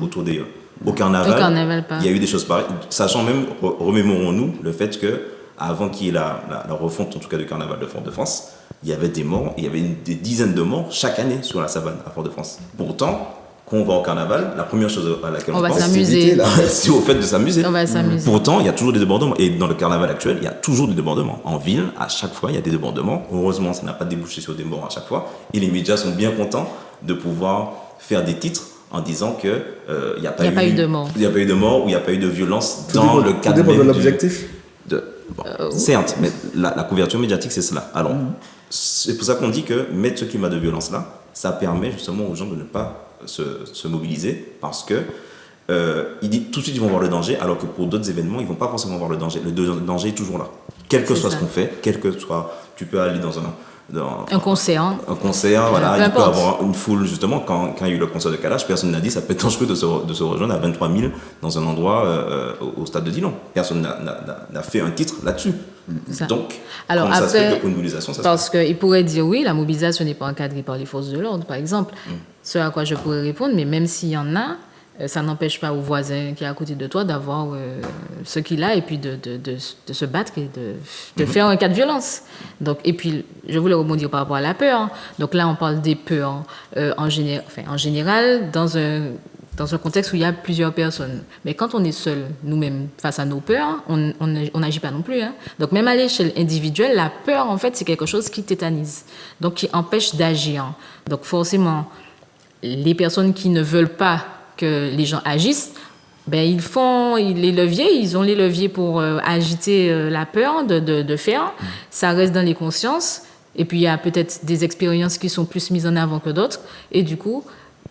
autour des Yoles. Au carnaval, il y a eu des choses pareilles, sachant même, remémorons-nous le fait que avant qu'il y ait la refonte en tout cas du carnaval de Fort-de-France, il y avait des morts, il y avait des dizaines de morts chaque année sur la savane à Fort-de-France. Pourtant, quand on va au carnaval, la première chose à laquelle on va pense, s'amuser. C'est au fait de s'amuser. On va s'amuser. Pourtant, il y a toujours des débordements. Et dans le carnaval actuel, il y a toujours des débordements. En ville, à chaque fois, il y a des débordements. Heureusement, ça n'a pas débouché sur des morts à chaque fois. Et les médias sont bien contents de pouvoir faire des titres en disant qu'il n'y a pas eu de mort. Il n'y a pas eu de mort ou il n'y a pas eu de violence dans le cadre même de l'objectif. Certes, mais la couverture médiatique, c'est cela. Alors, c'est pour ça qu'on dit que mettre ce climat de violence-là, ça permet justement aux gens de ne pas se mobiliser parce que tout de suite ils vont voir le danger, alors que pour d'autres événements, ils ne vont pas forcément voir le danger. Le danger est toujours là. Quel que soit ce qu'on fait, quel que soit, tu peux aller dans un concert. Voilà, il peut avoir une foule, justement, quand il y a eu le concert de Kalash, personne n'a dit ça peut être dangereux de se rejoindre à 23 000 dans un endroit au stade de Dillon. Personne n'a fait un titre là-dessus. Donc, alors après, ça se fait que pour une mobilisation, ça parce qu'il pourrait dire oui, la mobilisation n'est pas encadrée par les forces de l'ordre, par exemple. Ce à quoi je pourrais répondre, mais même s'il y en a, ça n'empêche pas au voisin qui est à côté de toi d'avoir ce qu'il a et puis de se battre et de faire un cas de violence. Donc, et puis, je voulais rebondir par rapport à la peur. Donc là, on parle des peurs en général, dans un contexte où il y a plusieurs personnes. Mais quand on est seul, nous-mêmes, face à nos peurs, on n'agit pas non plus. Hein. Donc même à l'échelle individuelle, la peur, en fait, c'est quelque chose qui tétanise, donc qui empêche d'agir. Donc forcément, les personnes qui ne veulent pas que les gens agissent, ils ont les leviers pour agiter la peur de faire. Ça reste dans les consciences. Et puis, il y a peut-être des expériences qui sont plus mises en avant que d'autres. Et du coup,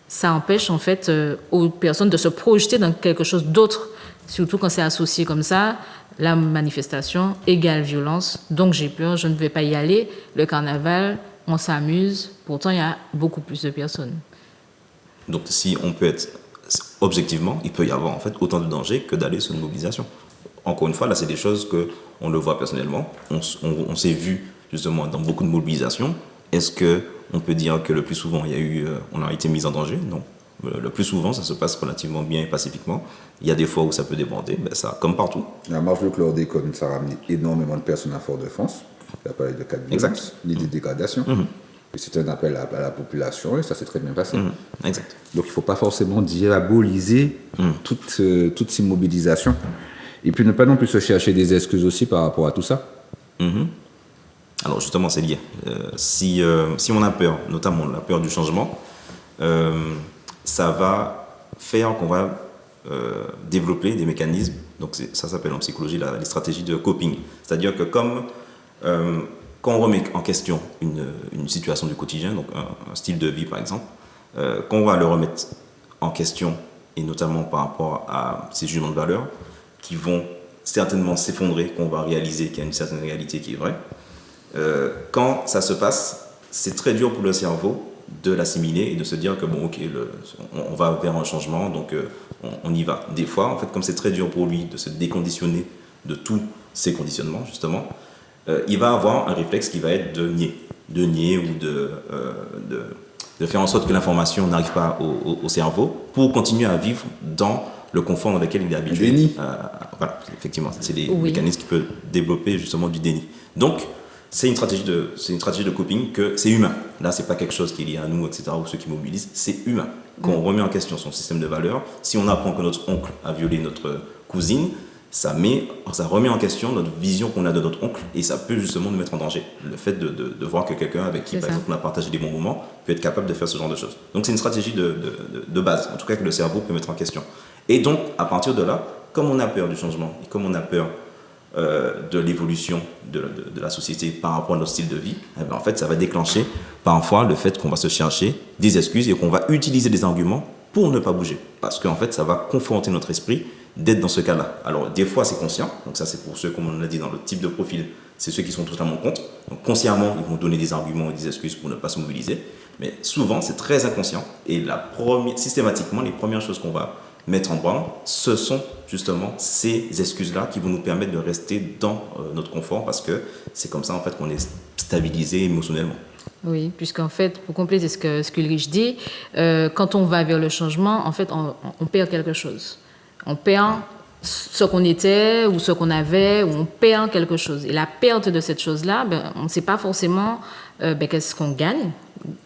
ça empêche en fait aux personnes de se projeter dans quelque chose d'autre. Surtout quand c'est associé comme ça, la manifestation égale violence. Donc, j'ai peur, je ne vais pas y aller. Le carnaval, on s'amuse. Pourtant, il y a beaucoup plus de personnes. Donc, si on peut être objectivement, il peut y avoir en fait autant de danger que d'aller sur une mobilisation. Encore une fois, là, c'est des choses qu'on le voit personnellement. On s'est vu justement dans beaucoup de mobilisations. Est-ce qu'on peut dire que le plus souvent, on a été mis en danger? Non. Le plus souvent, ça se passe relativement bien et pacifiquement. Il y a des fois où ça peut déborder, ça, comme partout. La marche de chlordécone, ça a ramené énormément de personnes à Fort-de-France. Il n'y a pas eu de cas de violence, ni de dégradation. Et c'est un appel à la population et ça s'est très bien passé. Exact. Donc il ne faut pas forcément diaboliser toutes ces mobilisations. Et puis ne pas non plus se chercher des excuses aussi par rapport à tout ça. Alors justement, c'est lié. Si on a peur, notamment la peur du changement, ça va faire qu'on va développer des mécanismes. Donc ça s'appelle en psychologie les stratégies de coping. C'est-à-dire que comme quand on remet en question une situation du quotidien, donc un style de vie par exemple, quand on va le remettre en question, et notamment par rapport à ces jugements de valeur, qui vont certainement s'effondrer, qu'on va réaliser qu'il y a une certaine réalité qui est vraie, quand ça se passe, c'est très dur pour le cerveau de l'assimiler et de se dire que bon, ok, on va vers un changement, donc on y va. Des fois, en fait, comme c'est très dur pour lui de se déconditionner de tous ces conditionnements, justement, il va avoir un réflexe qui va être de nier ou de faire en sorte que l'information n'arrive pas au cerveau pour continuer à vivre dans le confort dans lequel il est habitué. Déni. Voilà, effectivement, c'est les mécanismes qui peuvent développer justement du déni. Donc, c'est une stratégie de coping que c'est humain. Là, c'est pas quelque chose qui est lié à nous, etc., ou ceux qui mobilisent. C'est humain. Quand on remet en question son système de valeurs, si on apprend que notre oncle a violé notre cousine, ça remet en question notre vision qu'on a de notre oncle et ça peut justement nous mettre en danger. Le fait de voir que quelqu'un avec qui, par exemple, on a partagé des bons moments peut être capable de faire ce genre de choses. Donc, c'est une stratégie de base, en tout cas que le cerveau peut mettre en question. Et donc, à partir de là, comme on a peur du changement et comme on a peur de l'évolution de la société par rapport à notre style de vie, eh bien, en fait, ça va déclencher parfois le fait qu'on va se chercher des excuses et qu'on va utiliser des arguments pour ne pas bouger. Parce qu'en fait, ça va conforter notre esprit d'être dans ce cas-là. Alors, des fois, c'est conscient. Donc, ça, c'est pour ceux, comme on l'a dit, dans le type de profil, c'est ceux qui sont totalement contre. Donc, consciemment, ils vont donner des arguments et des excuses pour ne pas se mobiliser. Mais souvent, c'est très inconscient. Et systématiquement, les premières choses qu'on va mettre en branle, ce sont justement ces excuses-là qui vont nous permettre de rester dans notre confort parce que c'est comme ça, en fait, qu'on est stabilisé émotionnellement. Oui, puisqu'en fait, pour compléter ce que Ulrich dit, quand on va vers le changement, en fait, on perd quelque chose. On perd ce qu'on était ou ce qu'on avait, ou on perd quelque chose. Et la perte de cette chose-là, on ne sait pas forcément qu'est-ce qu'on gagne.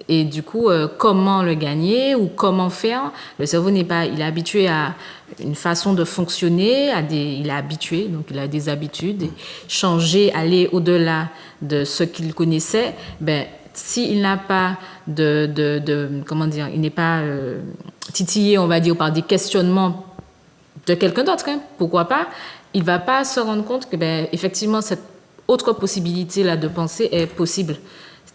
Et du coup, comment le gagner ou comment faire. Le cerveau il est habitué à une façon de fonctionner, il est habitué, donc il a des habitudes. Et changer, aller au-delà de ce qu'il connaissait, s'il n'a pas il n'est pas titillé, on va dire, par des questionnements de quelqu'un d'autre, hein, pourquoi pas, il va pas se rendre compte que, effectivement, cette autre possibilité-là de penser est possible.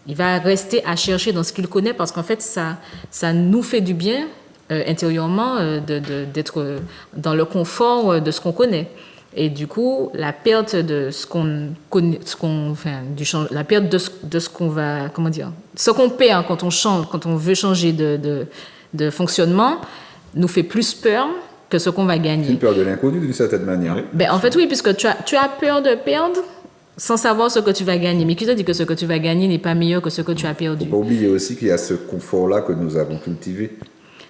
Il va rester à chercher dans ce qu'il connaît parce qu'en fait, ça nous fait du bien intérieurement d'être dans le confort de ce qu'on connaît. Et du coup, la perte de ce qu'on connaît, la perte de ce qu'on va, comment dire, ce qu'on perd quand on change, quand on veut changer de fonctionnement, nous fait plus peur que ce qu'on va gagner. C'est une peur de l'inconnu d'une certaine manière. En fait, oui, puisque tu as peur de perdre sans savoir ce que tu vas gagner. Mais qui te dit que ce que tu vas gagner n'est pas meilleur que ce que tu as perdu? Il ne faut pas oublier aussi qu'il y a ce confort-là que nous avons cultivé.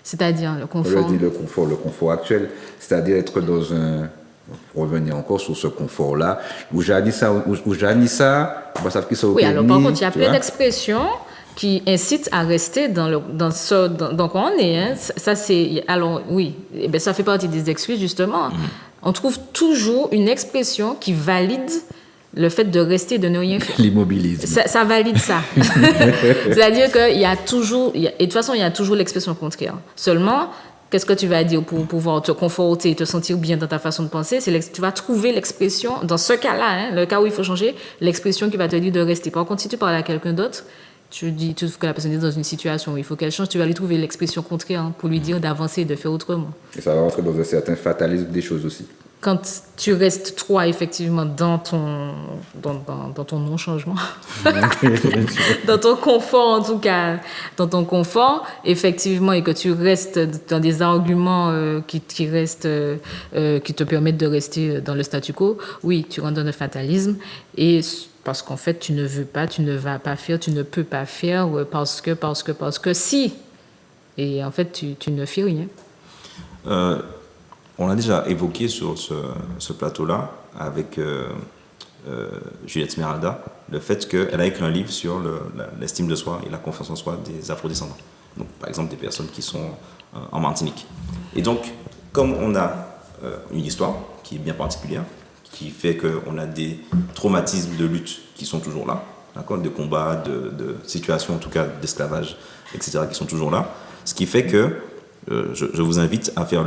C'est-à-dire le confort. On dit le confort actuel, c'est-à-dire être dans un... Pour revenir encore sur ce confort-là, où Janissa, on va savoir qu'ils sont au Oui, alors par contre, il y a plein vois? d'expressions qui incitent à rester dans quoi on est. Hein. Ça, c'est... Alors, oui, ça fait partie des excuses, justement. On trouve toujours une expression qui valide le fait de rester, de ne rien faire. L'immobilisme. Ça valide ça. C'est-à-dire qu'il y a toujours... Et de toute façon, il y a toujours l'expression contraire. Seulement, qu'est-ce que tu vas dire pour pouvoir te conforter et te sentir bien dans ta façon de penser? Tu vas trouver l'expression, dans ce cas-là, hein, le cas où il faut changer, l'expression qui va te dire de rester. Par contre, si tu parles à quelqu'un d'autre, tu trouves que la personne est dans une situation où il faut qu'elle change, tu vas lui trouver l'expression contraire pour lui dire d'avancer et de faire autrement. Et ça va rentrer dans un certain fatalisme des choses aussi. Quand tu restes, toi, effectivement, dans ton non-changement, dans ton confort, en tout cas, dans ton confort, effectivement, et que tu restes dans des arguments qui te permettent de rester dans le statu quo, oui, tu rentres dans le fatalisme. Et parce qu'en fait, tu ne veux pas, tu ne vas pas faire, tu ne peux pas faire, parce que si. Et en fait, tu ne fais rien. On l'a déjà évoqué sur ce plateau-là avec Juliette Smeralda, le fait qu'elle a écrit un livre sur l'estime de soi et la confiance en soi des afrodescendants. Donc, par exemple, des personnes qui sont en Martinique. Et donc, comme on a une histoire qui est bien particulière, qui fait qu'on a des traumatismes de lutte qui sont toujours là, d'accord, de combats, de situations, en tout cas d'esclavage, etc., qui sont toujours là, ce qui fait que je vous invite à faire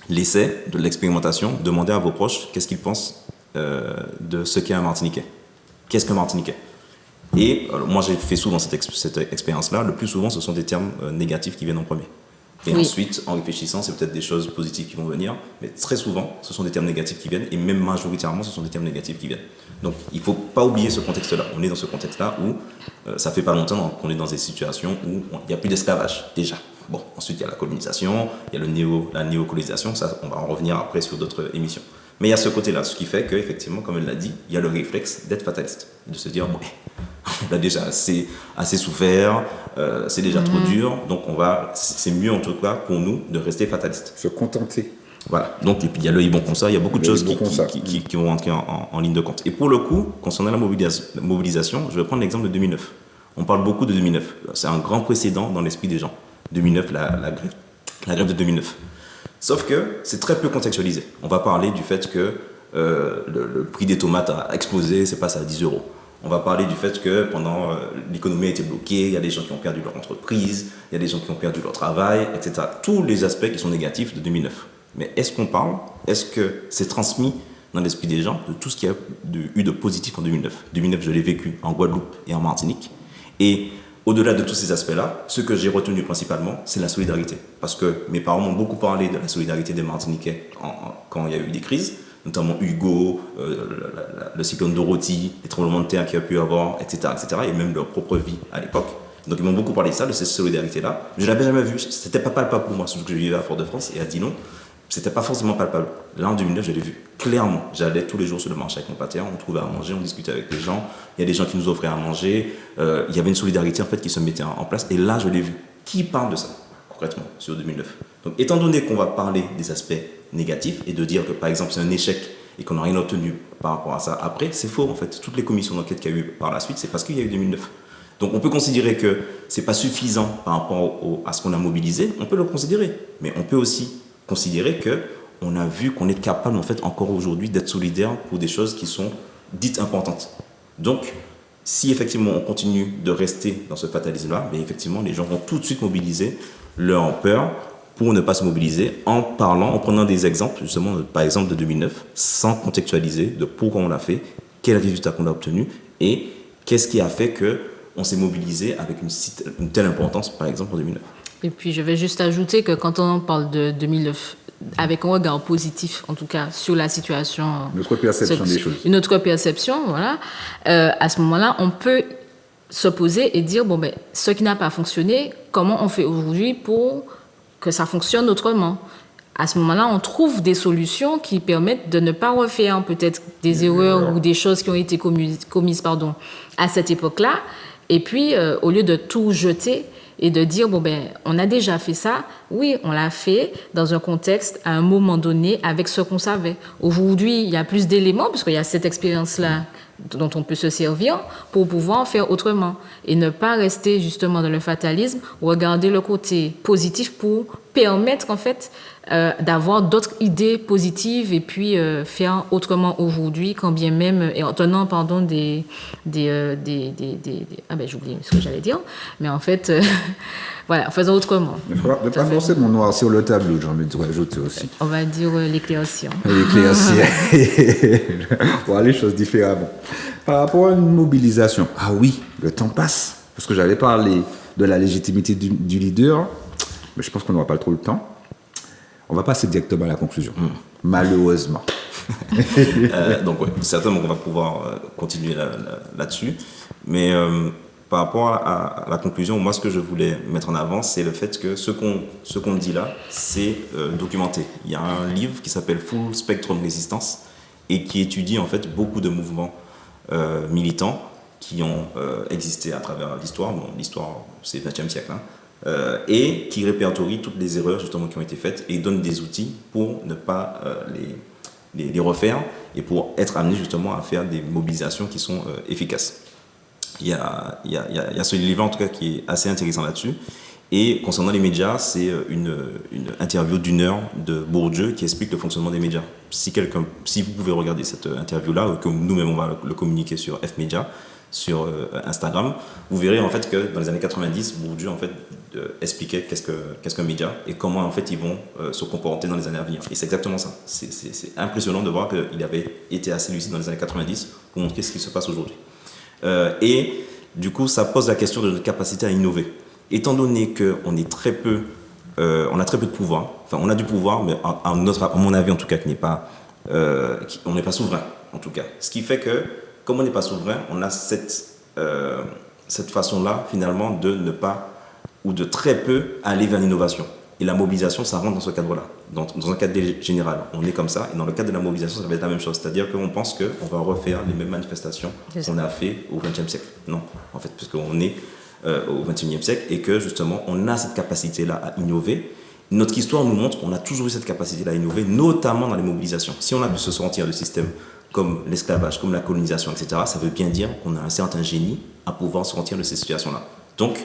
l'essai de l'expérimentation, demandez à vos proches qu'est-ce qu'ils pensent de ce qu'est un Martiniquais. Qu'est-ce qu'un Martiniquais? Et moi, j'ai fait souvent cette expérience-là. Le plus souvent, ce sont des termes négatifs qui viennent en premier. Et Oui. ensuite, en réfléchissant, c'est peut-être des choses positives qui vont venir, mais très souvent, ce sont des termes négatifs qui viennent, et même majoritairement, ce sont des termes négatifs qui viennent. Donc, il ne faut pas oublier ce contexte-là. On est dans ce contexte-là où ça fait pas longtemps qu'on est dans des situations où il n'y a plus d'esclavage, déjà. Bon, ensuite, il y a la colonisation, il y a la néocolonisation, ça, on va en revenir après sur d'autres émissions. Mais il y a ce côté-là, ce qui fait qu'effectivement, comme elle l'a dit, il y a le réflexe d'être fataliste, de se dire, bon, on a déjà assez souffert, c'est déjà trop dur, donc c'est mieux en tout cas pour nous de rester fataliste. Se contenter. Voilà, donc et puis il y a le bon conseil, il y a beaucoup de choses qui vont rentrer en ligne de compte. Et pour le coup, concernant la mobilisation, je vais prendre l'exemple de 2009. On parle beaucoup de 2009, c'est un grand précédent dans l'esprit des gens. 2009, la grève de 2009. Sauf que c'est très peu contextualisé. On va parler du fait que le prix des tomates a explosé, c'est passé à 10 euros. On va parler du fait que pendant l'économie a été bloquée, il y a des gens qui ont perdu leur entreprise, il y a des gens qui ont perdu leur travail, etc. Tous les aspects qui sont négatifs de 2009. Mais est-ce que c'est transmis dans l'esprit des gens de tout ce qu'il y a eu de positif en 2009 ? 2009, je l'ai vécu en Guadeloupe et en Martinique. Et au-delà de tous ces aspects-là, ce que j'ai retenu principalement, c'est la solidarité. Parce que mes parents m'ont beaucoup parlé de la solidarité des Martiniquais quand il y a eu des crises, notamment Hugo, le cyclone Dorothy, les tremblements de terre qu'il y a pu avoir, etc., et même leur propre vie à l'époque. Donc ils m'ont beaucoup parlé de ça, de cette solidarité-là. Je ne l'avais jamais vue, c'était pas palpable pour moi, surtout que je vivais à Fort-de-France et à Dinon. C'était pas forcément palpable. Là, en 2009, je l'ai vu clairement. J'allais tous les jours sur le marché avec mon pâté, on trouvait à manger, on discutait avec les gens. Il y a des gens qui nous offraient à manger. Il y avait une solidarité en fait qui se mettait en place. Et là, je l'ai vu. Qui parle de ça concrètement sur 2009 ? Donc, étant donné qu'on va parler des aspects négatifs et de dire que par exemple c'est un échec et qu'on n'a rien obtenu par rapport à ça après, c'est faux en fait. Toutes les commissions d'enquête qu'il y a eu par la suite, c'est parce qu'il y a eu 2009. Donc on peut considérer que c'est pas suffisant par rapport à ce qu'on a mobilisé. On peut le considérer, mais on peut aussi considérer qu'on a vu qu'on est capable en fait encore aujourd'hui d'être solidaire pour des choses qui sont dites importantes. Donc si effectivement on continue de rester dans ce fatalisme-là, mais effectivement les gens vont tout de suite mobiliser leur peur pour ne pas se mobiliser en prenant des exemples justement par exemple de 2009 sans contextualiser de pourquoi on l'a fait, quel résultat qu'on a obtenu et qu'est-ce qui a fait qu'on s'est mobilisé avec une telle importance par exemple en 2009. Et puis, je vais juste ajouter que quand on parle de 2009, avec un regard positif, en tout cas, sur la situation... Notre perception des choses. Une autre perception, voilà. À ce moment-là, on peut se poser et dire, bon, ben, ce qui n'a pas fonctionné, comment on fait aujourd'hui pour que ça fonctionne autrement ? À ce moment-là, on trouve des solutions qui permettent de ne pas refaire peut-être des erreurs ou des choses qui ont été commises à cette époque-là. Et puis, au lieu de tout jeter... et de dire, bon, ben, on a déjà fait ça. Oui, on l'a fait dans un contexte, à un moment donné, avec ce qu'on savait. Aujourd'hui, il y a plus d'éléments, puisqu'il y a cette expérience-là dont on peut se servir pour pouvoir faire autrement. Et ne pas rester justement dans le fatalisme, regarder le côté positif pour permettre, en fait, d'avoir d'autres idées positives et puis faire autrement aujourd'hui, quand bien même, et en tenant, pardon, ah ben j'ai oublié ce que j'allais dire, mais en fait, voilà, en faisant autrement. Il ne faudra pas forcément noir sur le tableau, j'ai envie de rajouter aussi. On va dire l'éclaircir. L'éclaircir. Voir les choses différemment. Par rapport à une mobilisation, ah oui, le temps passe, parce que j'avais parlé de la légitimité du leader, mais je pense qu'on n'aura pas trop le temps. On va passer directement à la conclusion, malheureusement. Donc oui, certainement qu'on va pouvoir continuer là-dessus. Mais par rapport à la conclusion, moi ce que je voulais mettre en avant, c'est le fait que ce qu'on dit là, c'est documenté. Il y a un livre qui s'appelle Full Spectrum Resistance et qui étudie en fait beaucoup de mouvements militants qui ont existé à travers l'histoire. Bon, l'histoire, c'est le XXe siècle, hein. Et qui répertorie toutes les erreurs justement qui ont été faites et donne des outils pour ne pas les refaire et pour être amené justement à faire des mobilisations qui sont efficaces. Il y a ce livre en tout cas qui est assez intéressant là-dessus. Et concernant les médias, c'est une interview d'1 heure de Bourdieu qui explique le fonctionnement des médias. Si vous pouvez regarder cette interview-là, que nous-mêmes on va le communiquer sur F-Media, sur Instagram, vous verrez en fait que dans les années 90, Bourdieu en fait expliquait qu'est-ce qu'un média et comment en fait ils vont se comporter dans les années à venir. Et c'est exactement ça. C'est impressionnant de voir qu'il avait été assez lucide dans les années 90 pour montrer ce qui se passe aujourd'hui. Et du coup, ça pose la question de notre capacité à innover. Étant donné qu'on est très peu on a très peu de pouvoir. Enfin, on a du pouvoir, mais à mon avis, en tout cas, on n'est pas souverain, en tout cas. Ce qui fait que, comme on n'est pas souverain, on a cette façon-là, finalement, de ne pas, ou de très peu, aller vers l'innovation. Et la mobilisation, ça rentre dans ce cadre-là. Dans un cadre général, on est comme ça. Et dans le cadre de la mobilisation, ça va être la même chose. C'est-à-dire qu'on pense qu'on va refaire les mêmes manifestations qu'on a fait au XXe siècle. Non, en fait, puisqu'on est au XXIe siècle et que, justement, on a cette capacité-là à innover. Notre histoire nous montre qu'on a toujours eu cette capacité-là à innover, notamment dans les mobilisations. Si on a pu se sortir de systèmes comme l'esclavage, comme la colonisation, etc., ça veut bien dire qu'on a un certain génie à pouvoir sortir de ces situations-là. Donc,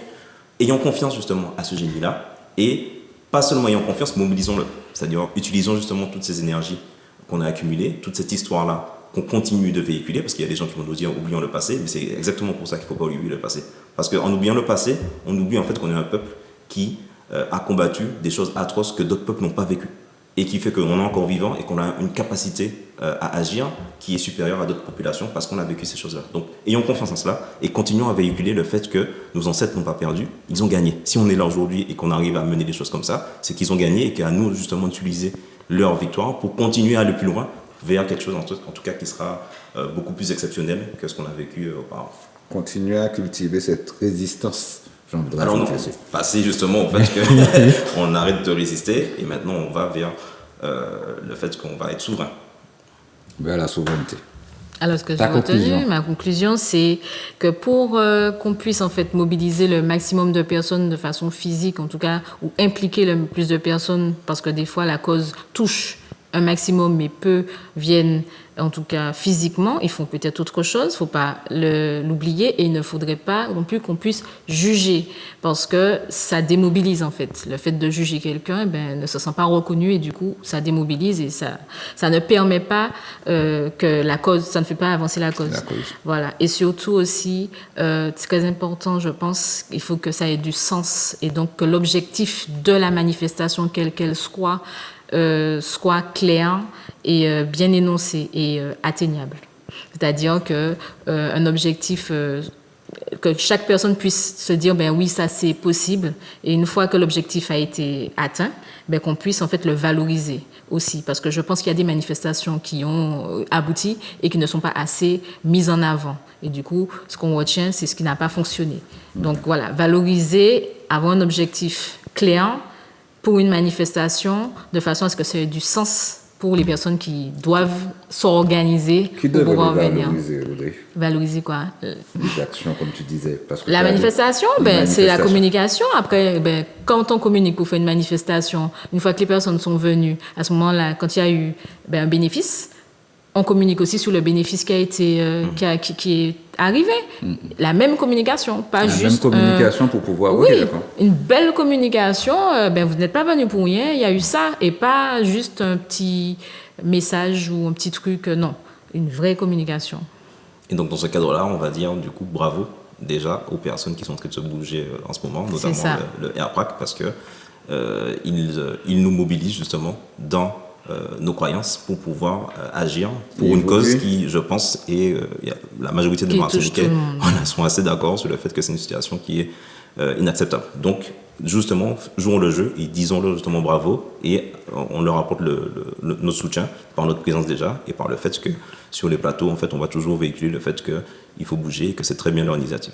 ayons confiance, justement, à ce génie-là et pas seulement ayant confiance, mobilisons-le. C'est-à-dire, utilisons justement toutes ces énergies qu'on a accumulées, toute cette histoire-là qu'on continue de véhiculer, parce qu'il y a des gens qui vont nous dire « oublions le passé », mais c'est exactement pour ça qu'il ne faut pas oublier le passé. Parce qu'en oubliant le passé, on oublie en fait qu'on est un peuple qui a combattu des choses atroces que d'autres peuples n'ont pas vécues. Et qui fait qu'on est encore vivant et qu'on a une capacité à agir qui est supérieure à d'autres populations parce qu'on a vécu ces choses-là. Donc, ayons confiance en cela et continuons à véhiculer le fait que nos ancêtres n'ont pas perdu, ils ont gagné. Si on est là aujourd'hui et qu'on arrive à mener des choses comme ça, c'est qu'ils ont gagné et qu'à nous, justement, d'utiliser leur victoire pour continuer à aller plus loin vers quelque chose, en tout cas, qui sera beaucoup plus exceptionnel que ce qu'on a vécu auparavant. Continuer à cultiver cette résistance. Alors non, passer justement au fait qu'on arrête de résister et maintenant on va vers le fait qu'on va être souverain. Vers la souveraineté. Alors ce que j'ai retenu, ma conclusion, c'est que pour qu'on puisse en fait mobiliser le maximum de personnes de façon physique, en tout cas, ou impliquer le plus de personnes, parce que des fois la cause touche un maximum, mais peu viennent, en tout cas physiquement, ils font peut-être autre chose, il ne faut pas l'oublier, et il ne faudrait pas non plus qu'on puisse juger, parce que ça démobilise en fait. Le fait de juger quelqu'un, ne se sent pas reconnu, et du coup, ça démobilise, et ça ne permet pas que la cause, ça ne fait pas avancer la cause. Voilà. Et surtout aussi, c'est très important, je pense, il faut que ça ait du sens, et donc que l'objectif de la manifestation, quelle qu'elle soit clair et bien énoncé et atteignable. C'est-à-dire que un objectif, que chaque personne puisse se dire oui, ça c'est possible, et une fois que l'objectif a été atteint, qu'on puisse en fait le valoriser aussi, parce que je pense qu'il y a des manifestations qui ont abouti et qui ne sont pas assez mises en avant, et du coup ce qu'on retient, c'est ce qui n'a pas fonctionné. Donc voilà, valoriser, avoir un objectif clair pour une manifestation, de façon à ce que ça ait du sens pour les personnes qui doivent s'organiser pour pouvoir venir. Valoriser quoi? Les actions, comme tu disais. Parce que la manifestation, c'est la communication. Après, quand on communique pour faire une manifestation, une fois que les personnes sont venues, à ce moment-là, quand il y a eu un bénéfice, on communique aussi sur le bénéfice qui a été, qui est arrivé. La même communication, pas juste... La même communication pour pouvoir... Oui, une belle communication. Vous n'êtes pas venu pour rien, il y a eu ça, et pas juste un petit message ou un petit truc. Non, une vraie communication. Et donc, dans ce cadre-là, on va dire, du coup, bravo déjà aux personnes qui sont en train de se bouger en ce moment, notamment le AirPrac, parce que ils nous mobilisent justement dans... nos croyances pour pouvoir agir pour une cause qui, je pense, est la majorité des Martiniquais sont assez d'accord sur le fait que c'est une situation qui est inacceptable. Donc, justement, jouons le jeu et disons-le justement bravo, et on leur apporte notre soutien par notre présence déjà et par le fait que sur les plateaux, en fait, on va toujours véhiculer le fait qu'il faut bouger et que c'est très bien leur initiative.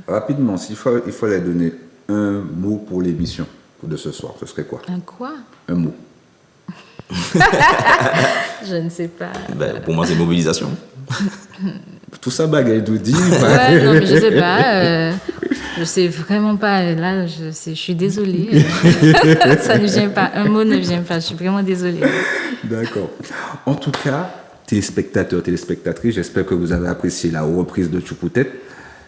Rapidement, il fallait donner un mot pour l'émission de ce soir, ce serait quoi? Un quoi? Un mot. Je ne sais pas. Pour moi, c'est mobilisation. Tout ça, bagaille d'Oudi. Ouais, non, mais je sais pas. Je sais vraiment pas. Là, je suis désolée. Ça ne vient pas. Un mot ne vient pas. Je suis vraiment désolée. D'accord. En tout cas, téléspectateurs, téléspectatrices, j'espère que vous avez apprécié la reprise de Tchoupou-Tête.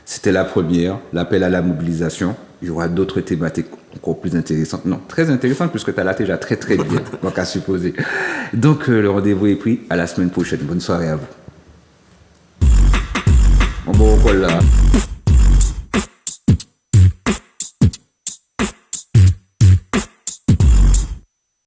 C'était la première, l'appel à la mobilisation. Il y aura d'autres thématiques encore plus intéressantes. Non, très intéressantes, puisque tu as là déjà très très bien, donc à supposer. Donc le rendez-vous est pris. À la semaine prochaine. Bonne soirée à vous. Bon, voilà.